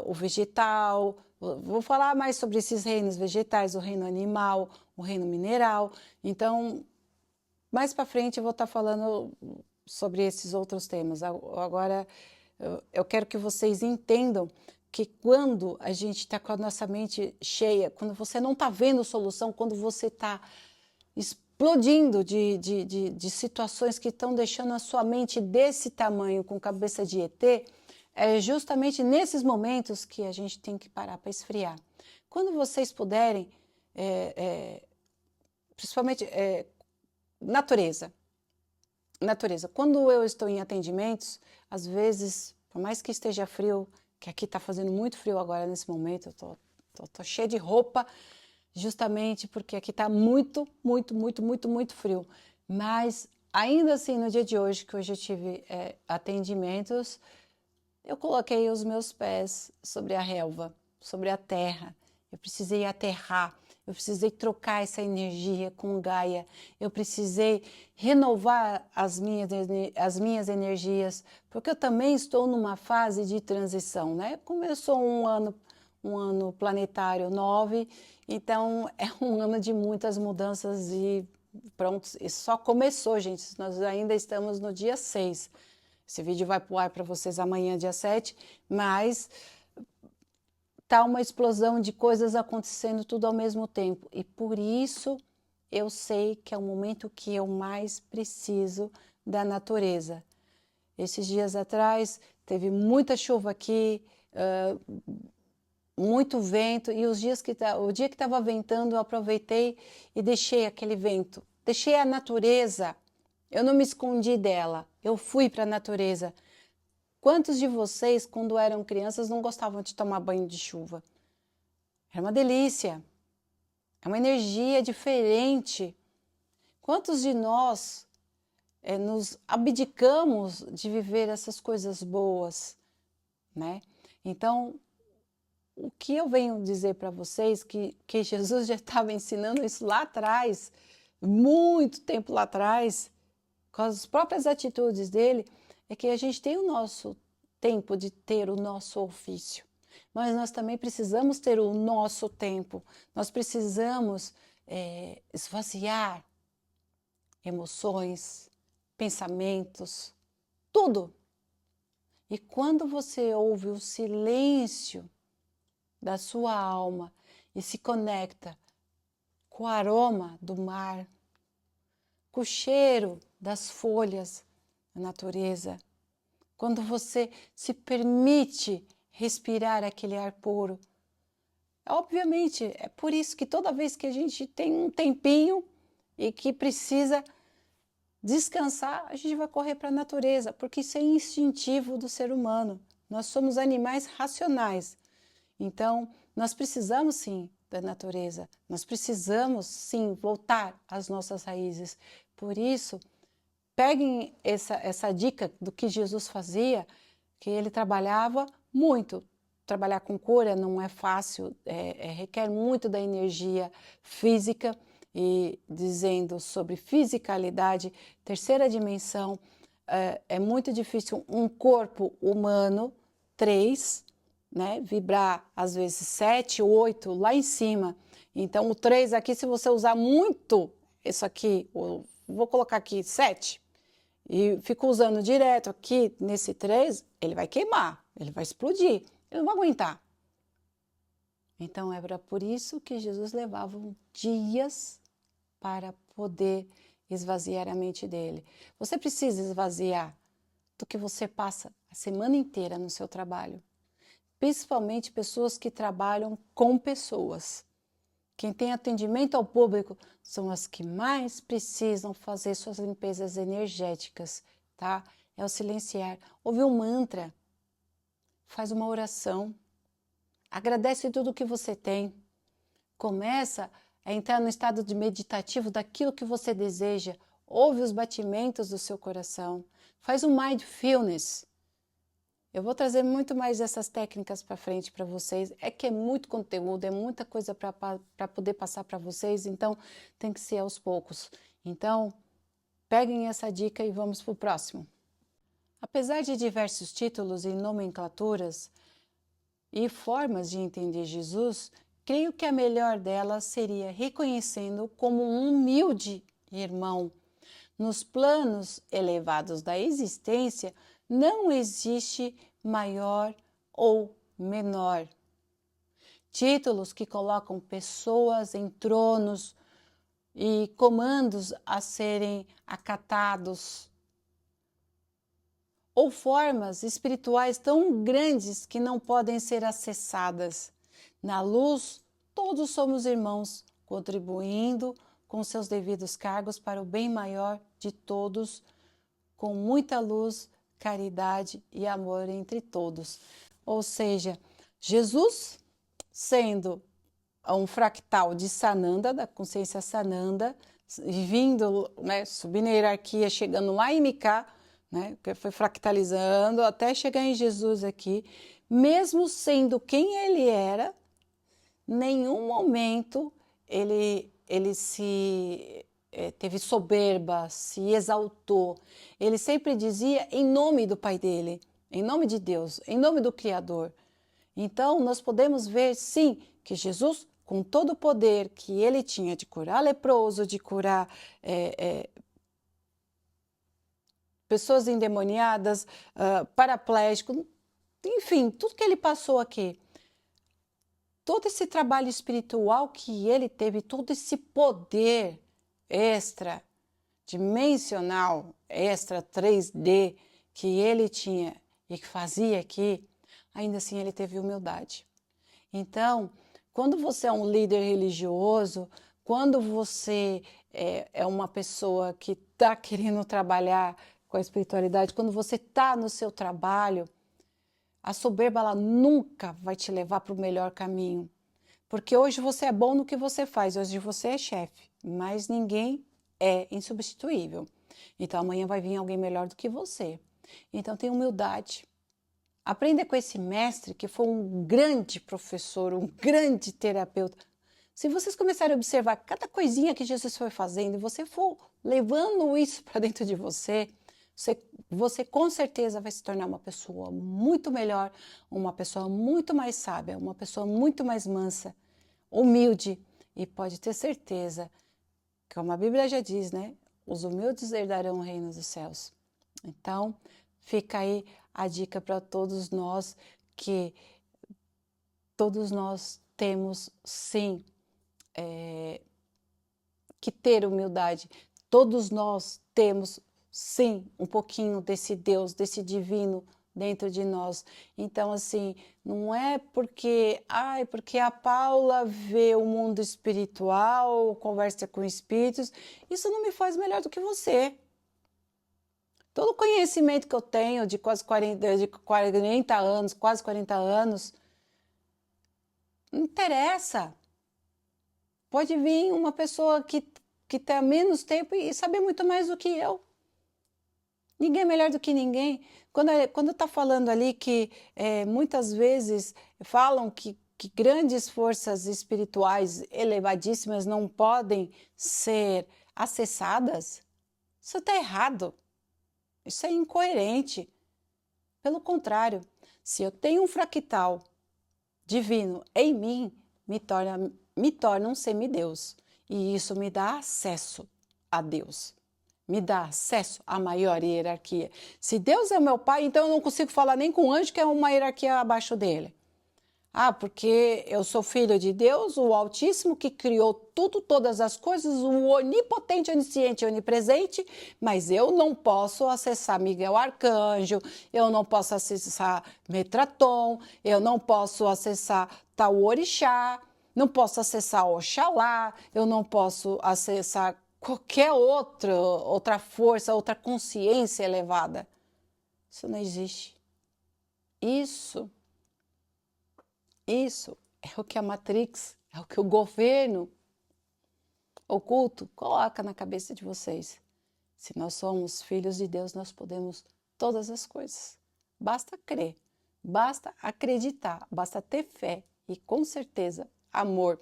o vegetal. Vou falar mais sobre esses reinos vegetais, o reino animal, o reino mineral. Então, mais para frente eu vou estar falando sobre esses outros temas. Agora, eu quero que vocês entendam que quando a gente está com a nossa mente cheia, quando você não está vendo solução, quando você está explodindo de situações que estão deixando a sua mente desse tamanho, com cabeça de ET, é justamente nesses momentos que a gente tem que parar para esfriar. Quando vocês puderem, principalmente natureza. Quando eu estou em atendimentos, às vezes, por mais que esteja frio, que aqui está fazendo muito frio agora nesse momento, eu tô cheia de roupa, justamente porque aqui está muito frio. Mas ainda assim, no dia de hoje, que hoje eu tive atendimentos, eu coloquei os meus pés sobre a relva, sobre a terra. Eu precisei aterrar, eu precisei trocar essa energia com Gaia, eu precisei renovar as minhas energias, porque eu também estou numa fase de transição, né? Começou um ano planetário 9, então é um ano de muitas mudanças e pronto, e só começou, gente, nós ainda estamos no dia 6. Esse vídeo vai pro ar para vocês amanhã, dia 7, mas tá uma explosão de coisas acontecendo tudo ao mesmo tempo. E por isso eu sei que é o momento que eu mais preciso da natureza. Esses dias atrás teve muita chuva aqui, muito vento, e o dia que estava ventando eu aproveitei e deixei aquele vento. Deixei a natureza, eu não me escondi dela, eu fui para a natureza. Quantos de vocês, quando eram crianças, não gostavam de tomar banho de chuva? Era uma delícia, é uma energia diferente. Quantos de nós nos abdicamos de viver essas coisas boas, né? Então, o que eu venho dizer para vocês, que Jesus já estava ensinando isso lá atrás, muito tempo lá atrás, com as próprias atitudes dele, é que a gente tem o nosso tempo de ter o nosso ofício, mas nós também precisamos ter o nosso tempo, nós precisamos esvaziar emoções, pensamentos, tudo. E quando você ouve o silêncio da sua alma e se conecta com o aroma do mar, com o cheiro das folhas da natureza, quando você se permite respirar aquele ar puro, obviamente é por isso que toda vez que a gente tem um tempinho e que precisa descansar, a gente vai correr para a natureza, porque isso é instintivo do ser humano. Nós somos animais racionais. Então, nós precisamos sim da natureza, nós precisamos sim voltar às nossas raízes. Por isso, peguem essa dica do que Jesus fazia, que ele trabalhava muito. Trabalhar com cura não é fácil, requer muito da energia física, e dizendo sobre fisicalidade, terceira dimensão, é muito difícil um corpo humano, 3, né, vibrar às vezes 7, 8 lá em cima. Então o 3 aqui, se você usar muito isso aqui, vou colocar aqui 7, e fico usando direto aqui nesse 3, ele vai queimar, ele vai explodir, ele não vai aguentar. Então era por isso que Jesus levava dias para poder esvaziar a mente dele. Você precisa esvaziar do que você passa a semana inteira no seu trabalho. Principalmente pessoas que trabalham com pessoas. Quem tem atendimento ao público são as que mais precisam fazer suas limpezas energéticas, tá? É o silenciar. Ouve um mantra, faz uma oração, agradece tudo que você tem, começa a entrar no estado de meditativo daquilo que você deseja, ouve os batimentos do seu coração, faz um mindfulness. Eu vou trazer muito mais essas técnicas para frente para vocês. É que é muito conteúdo, é muita coisa para poder passar para vocês, então tem que ser aos poucos. Então, peguem essa dica e vamos para o próximo. Apesar de diversos títulos e nomenclaturas e formas de entender Jesus, creio que a melhor delas seria reconhecendo como um humilde irmão. Nos planos elevados da existência, não existe maior ou menor. Títulos que colocam pessoas em tronos e comandos a serem acatados, ou formas espirituais tão grandes que não podem ser acessadas. Na luz, todos somos irmãos, contribuindo com seus devidos cargos para o bem maior de todos, com muita luz, caridade e amor entre todos. Ou seja, Jesus sendo um fractal de Sananda, da consciência Sananda, vindo, né, subindo a hierarquia, chegando lá em Mika, né, que foi fractalizando até chegar em Jesus aqui, mesmo sendo quem ele era, nenhum momento ele se teve soberba, se exaltou. Ele sempre dizia em nome do Pai dele, em nome de Deus, em nome do Criador. Então, nós podemos ver, sim, que Jesus, com todo o poder que ele tinha de curar leproso, de curar pessoas endemoniadas, paraplégico, enfim, tudo que ele passou aqui, todo esse trabalho espiritual que ele teve, todo esse poder extra, dimensional, extra 3D que ele tinha e que fazia aqui, ainda assim ele teve humildade. Então, quando você é um líder religioso, quando você é uma pessoa que está querendo trabalhar com a espiritualidade, quando você está no seu trabalho, a soberba ela nunca vai te levar para o melhor caminho. Porque hoje você é bom no que você faz, hoje você é chefe, mas ninguém é insubstituível. Então amanhã vai vir alguém melhor do que você. Então tenha humildade. Aprenda com esse mestre que foi um grande professor, um grande terapeuta. Se vocês começarem a observar cada coisinha que Jesus foi fazendo e você for levando isso para dentro de você, você com certeza vai se tornar uma pessoa muito melhor, uma pessoa muito mais sábia, uma pessoa muito mais mansa, humilde, e pode ter certeza, como a Bíblia já diz, né? Os humildes herdarão o reino dos céus. Então, fica aí a dica para todos nós, que todos nós temos sim que ter humildade. Todos nós temos sim um pouquinho desse Deus, desse divino dentro de nós. Então, assim, não é porque a Paula vê o mundo espiritual, conversa com espíritos, isso não me faz melhor do que você. Todo o conhecimento que eu tenho de de 40 anos, quase 40 anos, não interessa. Pode vir uma pessoa que tem menos tempo e saber muito mais do que eu. Ninguém é melhor do que ninguém. Quando está falando ali que muitas vezes falam que grandes forças espirituais elevadíssimas não podem ser acessadas, isso está errado. Isso é incoerente. Pelo contrário, se eu tenho um fractal divino em mim, me torna um semideus. E isso me dá acesso a Deus. Me dá acesso à maior hierarquia. Se Deus é meu pai, então eu não consigo falar nem com o anjo, que é uma hierarquia abaixo dele. Ah, porque eu sou filho de Deus, o Altíssimo, que criou tudo, todas as coisas, o onipotente, onisciente, onipresente, mas eu não posso acessar Miguel Arcanjo, eu não posso acessar Metraton, eu não posso acessar tal orixá, não posso acessar Oxalá, eu não posso acessar qualquer outra força, outra consciência elevada. Isso não existe. Isso é o que a Matrix, é o que o governo oculto coloca na cabeça de vocês. Se nós somos filhos de Deus, nós podemos todas as coisas. Basta crer, basta acreditar, basta ter fé e com certeza amor.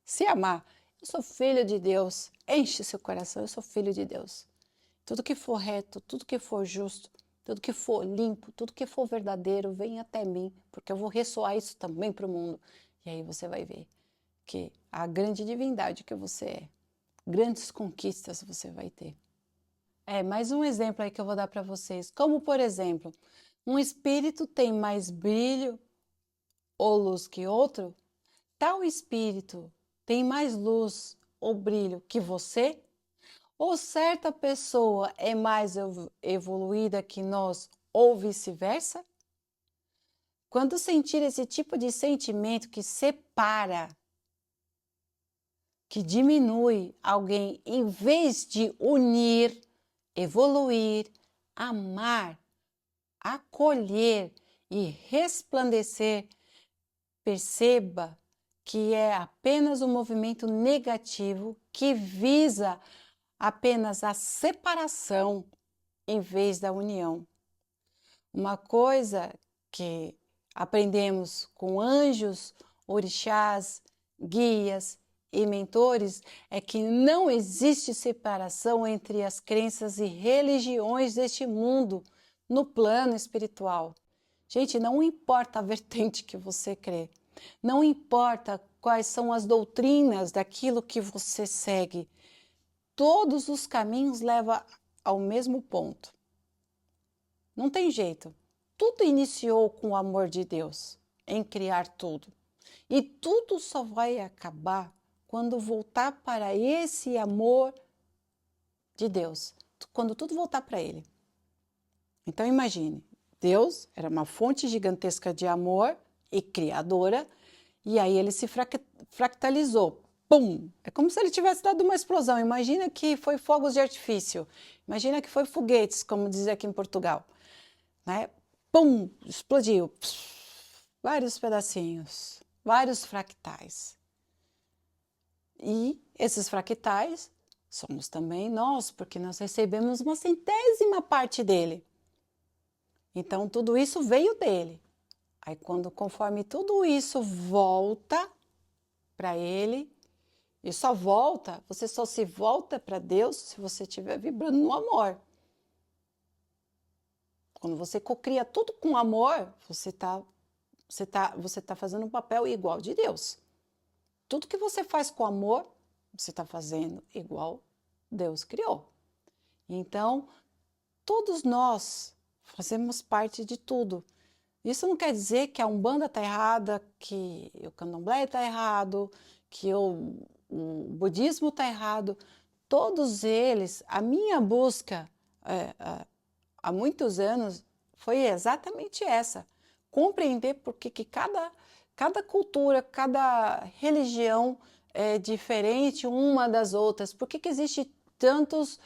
Se amar, eu sou filho de Deus, enche seu coração, eu sou filho de Deus. Tudo que for reto, tudo que for justo, tudo que for limpo, tudo que for verdadeiro, vem até mim, porque eu vou ressoar isso também para o mundo. E aí você vai ver que a grande divindade que você é, grandes conquistas você vai ter. Mais um exemplo aí que eu vou dar para vocês. Como, por exemplo, um espírito tem mais brilho ou luz que outro, tal espírito tem mais luz ou brilho que você? Ou certa pessoa é mais evoluída que nós, ou vice-versa? Quando sentir esse tipo de sentimento que separa, que diminui alguém, em vez de unir, evoluir, amar, acolher e resplandecer, perceba que é apenas um movimento negativo que visa apenas a separação em vez da união. Uma coisa que aprendemos com anjos, orixás, guias e mentores é que não existe separação entre as crenças e religiões deste mundo no plano espiritual. Gente, não importa a vertente que você crê, não importa quais são as doutrinas daquilo que você segue, todos os caminhos levam ao mesmo ponto. Não tem jeito. Tudo iniciou com o amor de Deus em criar tudo. E tudo só vai acabar quando voltar para esse amor de Deus. Quando tudo voltar para Ele. Então imagine, Deus era uma fonte gigantesca de amor e criadora, e aí ele se fractalizou. Pum! É como se ele tivesse dado uma explosão. Imagina que foi fogos de artifício. Imagina que foi foguetes, como dizia aqui em Portugal. Né? Pum! Explodiu. Pss, vários pedacinhos, vários fractais. E esses fractais somos também nós, porque nós recebemos uma centésima parte dele. Então, tudo isso veio dele. Aí, conforme tudo isso volta para ele, e só volta, você só se volta para Deus se você estiver vibrando no amor. Quando você cocria tudo com amor, você tá fazendo um papel igual de Deus. Tudo que você faz com amor, você está fazendo igual Deus criou. Então, todos nós fazemos parte de tudo. Isso não quer dizer que a Umbanda está errada, que o Candomblé está errado, que o budismo está errado. Todos eles, a minha busca há muitos anos foi exatamente essa. Compreender por que cada cultura, cada religião é diferente uma das outras. Por que existe tantos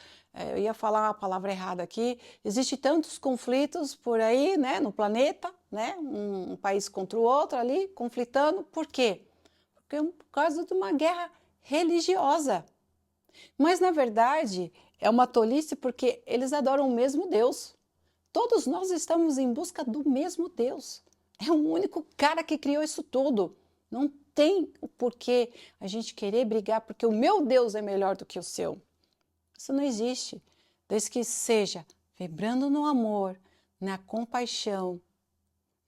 eu ia falar a palavra errada aqui, existe tantos conflitos por aí, né, no planeta, né, um país contra o outro ali, conflitando, por quê? Porque por causa de uma guerra religiosa. Mas, na verdade, é uma tolice porque eles adoram o mesmo Deus. Todos nós estamos em busca do mesmo Deus. É o único cara que criou isso tudo. Não tem o porquê a gente querer brigar porque o meu Deus é melhor do que o seu. Isso não existe. Desde que seja vibrando no amor, na compaixão,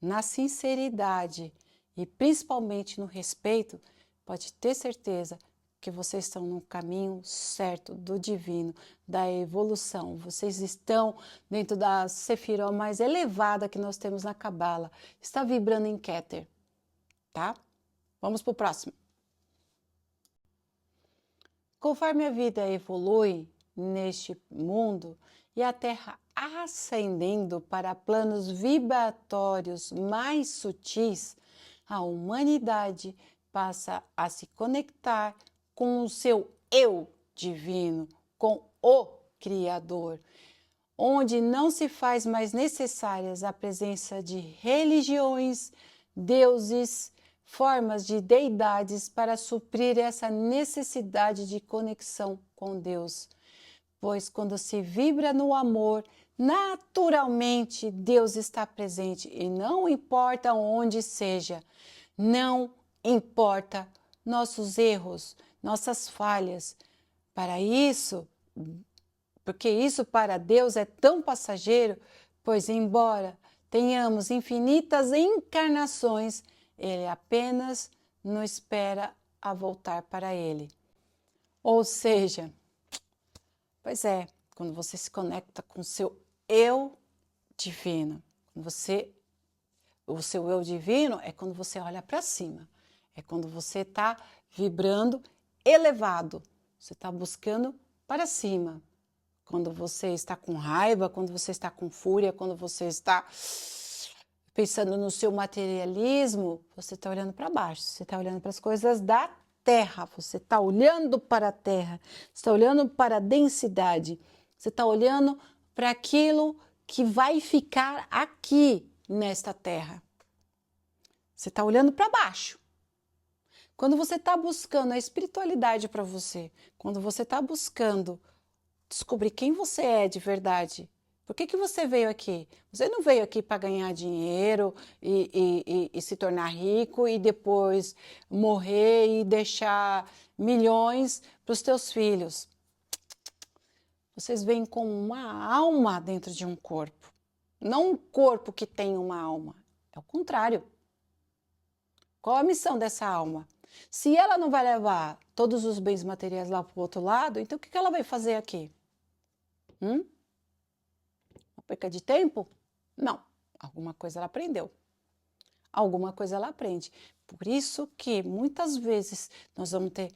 na sinceridade e principalmente no respeito, pode ter certeza que vocês estão no caminho certo do divino, da evolução. Vocês estão dentro da sefiró mais elevada que nós temos na Cabala. Está vibrando em Keter, tá? Vamos para o próximo. Conforme a vida evolui neste mundo e a Terra ascendendo para planos vibratórios mais sutis, a humanidade passa a se conectar com o seu eu divino, com o Criador, onde não se faz mais necessárias a presença de religiões, deuses, formas de deidades para suprir essa necessidade de conexão com Deus. Pois quando se vibra no amor, naturalmente Deus está presente e não importa onde seja, não importa nossos erros, nossas falhas. Para isso, porque isso para Deus é tão passageiro, pois embora tenhamos infinitas encarnações, Ele apenas nos espera a voltar para Ele. Ou seja, pois é, quando você se conecta com o seu eu divino, o seu eu divino é quando você olha para cima, é quando você está vibrando elevado, você está buscando para cima. Quando você está com raiva, quando você está com fúria, quando você está pensando no seu materialismo, você está olhando para baixo, você está olhando para as coisas da terra, você está olhando para a terra, você está olhando para a densidade, você está olhando para aquilo que vai ficar aqui nesta terra. Você está olhando para baixo. Quando você está buscando a espiritualidade para você, quando você está buscando descobrir quem você é de verdade, por que você veio aqui? Você não veio aqui para ganhar dinheiro e se tornar rico e depois morrer e deixar milhões para os teus filhos. Vocês vêm com uma alma dentro de um corpo, não um corpo que tem uma alma. É o contrário. Qual a missão dessa alma? Se ela não vai levar todos os bens materiais lá para o outro lado, então o que ela vai fazer aqui? Uma perca de tempo? Não. Alguma coisa ela aprendeu. Alguma coisa ela aprende. Por isso que muitas vezes nós vamos ter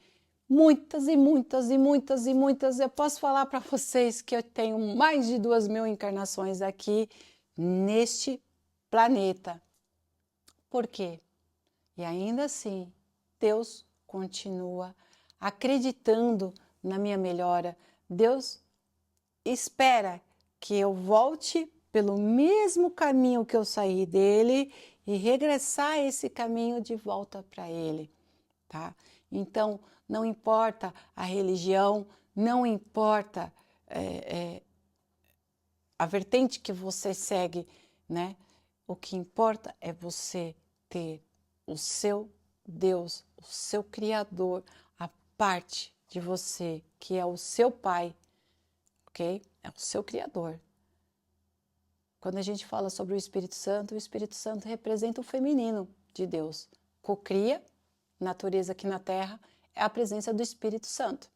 muitas e muitas e muitas e muitas. Eu posso falar para vocês que eu tenho mais de 2.000 encarnações aqui neste planeta. Por quê? E ainda assim, Deus continua acreditando na minha melhora. Deus espera que eu volte pelo mesmo caminho que eu saí dele e regressar esse caminho de volta para ele, tá? Então, não importa a religião, não importa a vertente que você segue, né? O que importa é você ter o seu Deus, o seu Criador, a parte de você que é o seu Pai, ok? É o seu Criador. Quando a gente fala sobre o Espírito Santo representa o feminino de Deus. Cocria, natureza aqui na Terra, é a presença do Espírito Santo.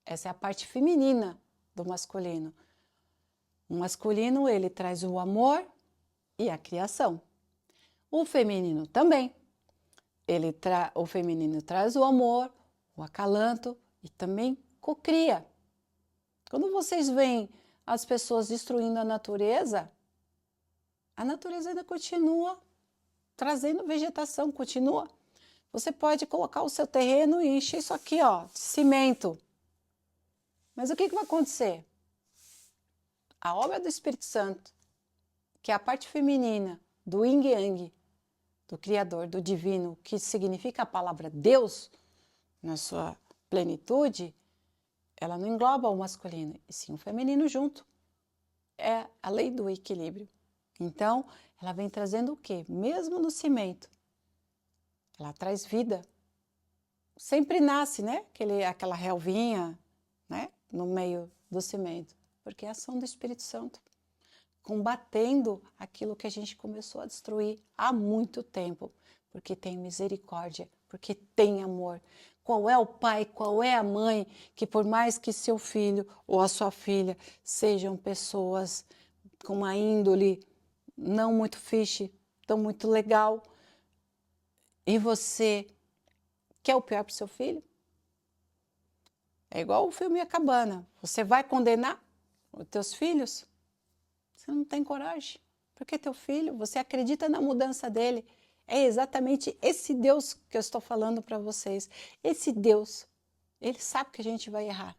Essa é a parte feminina do masculino. O masculino, ele traz o amor e a criação. O feminino também. O feminino traz o amor, o acalanto e também cocria. Quando vocês veem as pessoas destruindo a natureza ainda continua trazendo vegetação, continua. Você pode colocar o seu terreno e encher isso aqui, ó, de cimento. Mas o que vai acontecer? a obra do Espírito Santo, que é a parte feminina do Yin Yang, do Criador, do Divino, que significa a palavra Deus, na sua plenitude, ela não engloba o masculino, e sim o feminino junto. É a lei do equilíbrio. Então, ela vem trazendo o quê? Mesmo no cimento, ela traz vida. Sempre nasce, né? Aquela relvinha, né? No meio do cimento, porque é a ação do Espírito Santo, combatendo aquilo que a gente começou a destruir há muito tempo, porque tem misericórdia, porque tem amor. Qual é o pai, qual é a mãe que, por mais que seu filho ou a sua filha sejam pessoas com uma índole não muito fixe, tão muito legal, e você quer o pior para o seu filho? É igual o filme A Cabana. Você vai condenar os teus filhos? Você não tem coragem. Porque teu filho, você acredita na mudança dele. É exatamente esse Deus que eu estou falando para vocês. Esse Deus, ele sabe que a gente vai errar,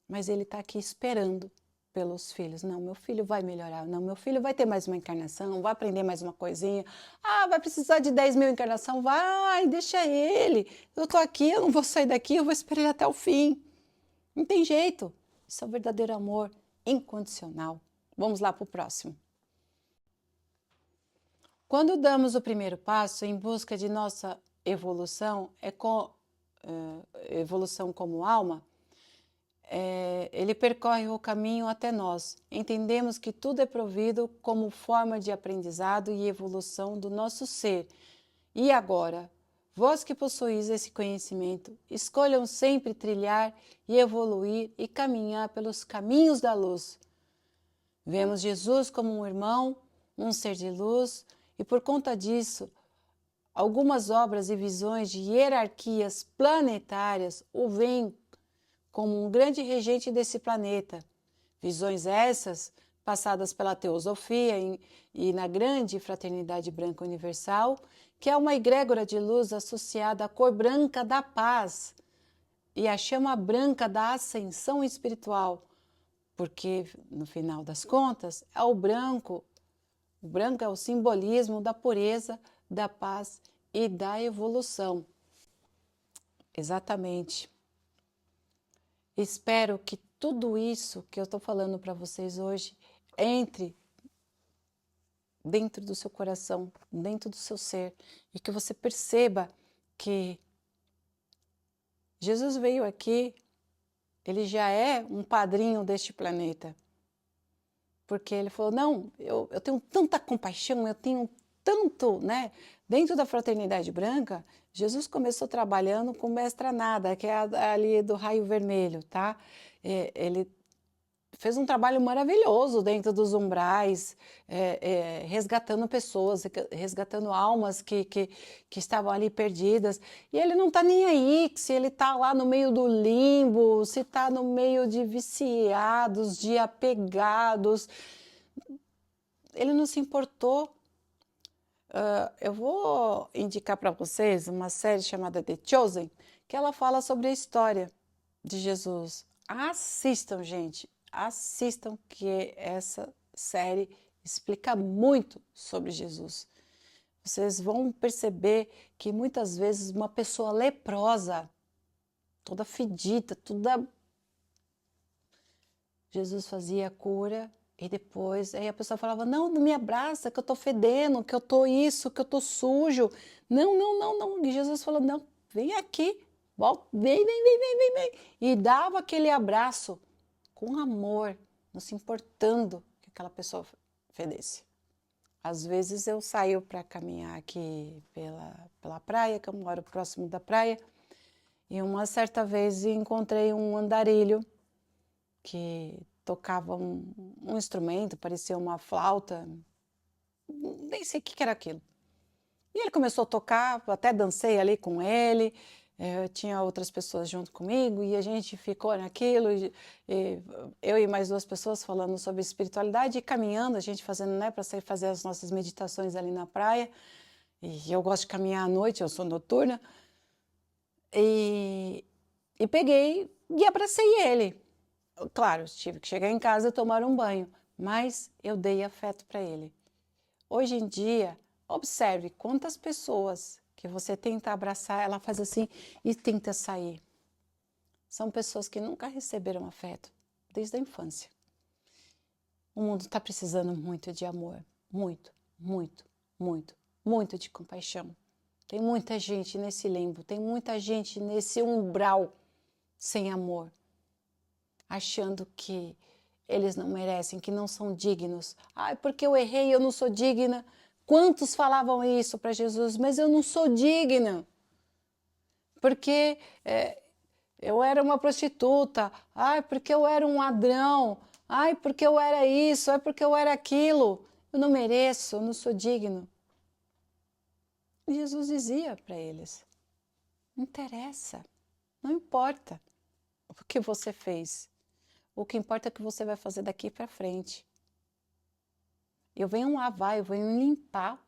mas ele está aqui esperando pelos filhos. Não, meu filho vai melhorar. Não, meu filho vai ter mais uma encarnação, vai aprender mais uma coisinha. Ah, vai precisar de 10.000 encarnação? Vai, deixa ele. Eu estou aqui, eu não vou sair daqui, eu vou esperar ele até o fim. Não tem jeito. Isso é o verdadeiro amor incondicional. Vamos lá para o próximo. Quando damos o primeiro passo em busca de nossa evolução, evolução como alma, ele percorre o caminho até nós. Entendemos que tudo é provido como forma de aprendizado e evolução do nosso ser. E agora, vós que possuís esse conhecimento, escolham sempre trilhar e evoluir e caminhar pelos caminhos da luz. Vemos Jesus como um irmão, um ser de luz, e por conta disso, algumas obras e visões de hierarquias planetárias o veem como um grande regente desse planeta. Visões essas passadas pela teosofia e na grande fraternidade branca universal, que é uma egrégora de luz associada à cor branca da paz e à chama branca da ascensão espiritual, porque, no final das contas, é o branco é o simbolismo da pureza, da paz e da evolução. Exatamente. Espero que tudo isso que eu estou falando para vocês hoje entre dentro do seu coração, dentro do seu ser, e que você perceba que Jesus veio aqui, ele já é um padrinho deste planeta. Porque ele falou, não, eu tenho tanta compaixão, eu tenho tanto, né? Dentro da Fraternidade Branca, Jesus começou trabalhando com Mestra Nada, que é ali do raio vermelho, tá? Ele fez um trabalho maravilhoso dentro dos umbrais, resgatando pessoas, resgatando almas que estavam ali perdidas. E ele não está nem aí se ele está lá no meio do limbo, se está no meio de viciados, de apegados. Ele não se importou. Eu vou indicar para vocês uma série chamada The Chosen, que ela fala sobre a história de Jesus. Assistam, gente. Assistam, que essa série explica muito sobre Jesus. Vocês vão perceber que muitas vezes uma pessoa leprosa, toda fedida, toda... Jesus fazia a cura e depois aí a pessoa falava, não me abraça, que eu tô fedendo, que eu tô isso, que eu tô sujo. Não. E Jesus falou, não, vem aqui, volta, vem. E dava aquele abraço com amor, não se importando que aquela pessoa fedesse. Às vezes eu saio para caminhar aqui pela praia, que eu moro próximo da praia, e uma certa vez encontrei um andarilho que tocava um instrumento, parecia uma flauta, nem sei o que era aquilo. E ele começou a tocar, até dancei ali com ele, tinha outras pessoas junto comigo e a gente ficou naquilo, eu e mais 2 pessoas falando sobre espiritualidade e caminhando, a gente fazendo, né, para sair fazer as nossas meditações ali na praia. E eu gosto de caminhar à noite, eu sou noturna. E peguei e abracei ele. Claro, tive que chegar em casa e tomar um banho, mas eu dei afeto para ele. Hoje em dia, observe quantas pessoas que você tenta abraçar, ela faz assim e tenta sair. São pessoas que nunca receberam afeto desde a infância. O mundo está precisando muito de amor, muito, muito, muito, muito de compaixão. Tem muita gente nesse limbo, tem muita gente nesse umbral sem amor, achando que eles não merecem, que não são dignos. Ai, porque eu errei, eu não sou digna. Quantos falavam isso para Jesus? Mas eu não sou digna. Porque eu era uma prostituta. Ai, porque eu era um ladrão. Ai, porque eu era isso. Ai, porque eu era aquilo. Eu não mereço, eu não sou digno. E Jesus dizia para eles: não interessa, não importa o que você fez. O que importa é o que você vai fazer daqui para frente. Eu venho lavar, eu venho limpar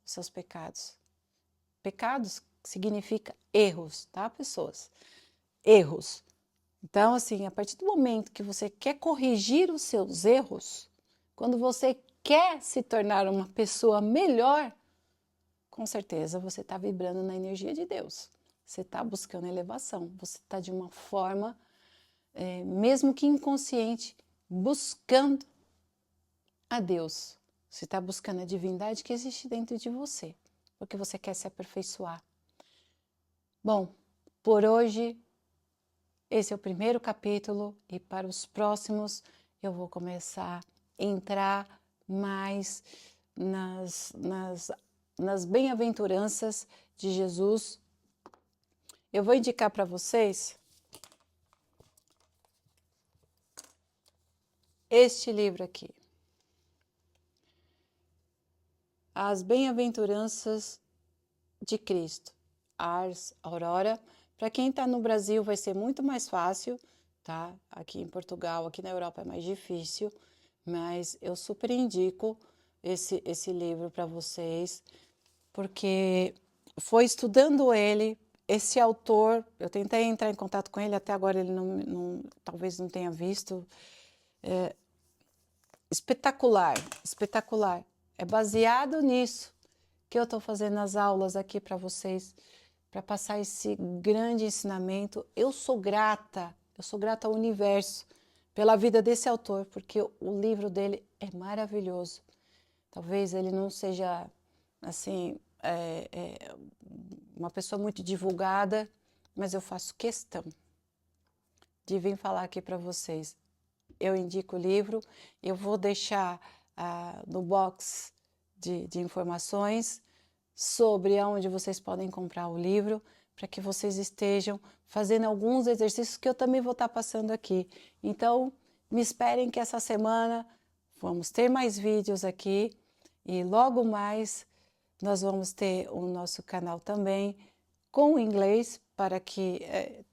os seus pecados. Pecados significa erros, tá, pessoas? Erros. Então, assim, a partir do momento que você quer corrigir os seus erros, quando você quer se tornar uma pessoa melhor, com certeza você está vibrando na energia de Deus. Você está buscando elevação. Você está de uma forma, mesmo que inconsciente, buscando a Deus. Você está buscando a divindade que existe dentro de você, porque você quer se aperfeiçoar. Bom, por hoje, esse é o primeiro capítulo e para os próximos eu vou começar a entrar mais nas bem-aventuranças de Jesus. Eu vou indicar para vocês este livro aqui. As Bem-aventuranças de Cristo, Ars Aurora. Para quem está no Brasil vai ser muito mais fácil, tá? Aqui em Portugal, aqui na Europa é mais difícil, mas eu super indico esse livro para vocês, porque foi estudando ele, esse autor, eu tentei entrar em contato com ele, até agora ele talvez não tenha visto. Espetacular, espetacular. É baseado nisso que eu estou fazendo as aulas aqui para vocês, para passar esse grande ensinamento. Eu sou grata ao universo pela vida desse autor, porque o livro dele é maravilhoso. Talvez ele não seja, assim, uma pessoa muito divulgada, mas eu faço questão de vir falar aqui para vocês. Eu indico o livro, eu vou deixar no box de informações sobre aonde vocês podem comprar o livro, para que vocês estejam fazendo alguns exercícios que eu também vou estar passando aqui. Então, me esperem que essa semana vamos ter mais vídeos aqui e logo mais nós vamos ter o nosso canal também com inglês, para que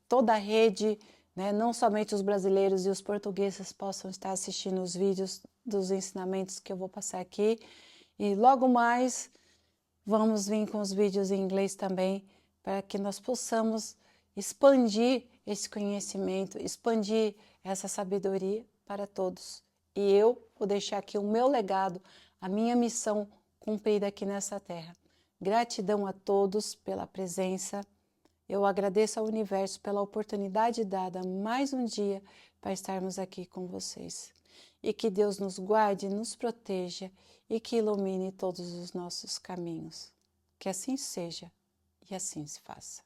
toda a rede, né, não somente os brasileiros e os portugueses possam estar assistindo os vídeos dos ensinamentos que eu vou passar aqui. E logo mais vamos vir com os vídeos em inglês também, para que nós possamos expandir esse conhecimento, expandir essa sabedoria para todos. E eu vou deixar aqui o meu legado, a minha missão cumprida aqui nessa terra. Gratidão a todos pela presença. Eu agradeço ao universo pela oportunidade dada mais um dia para estarmos aqui com vocês. E que Deus nos guarde, nos proteja e que ilumine todos os nossos caminhos. Que assim seja e assim se faça.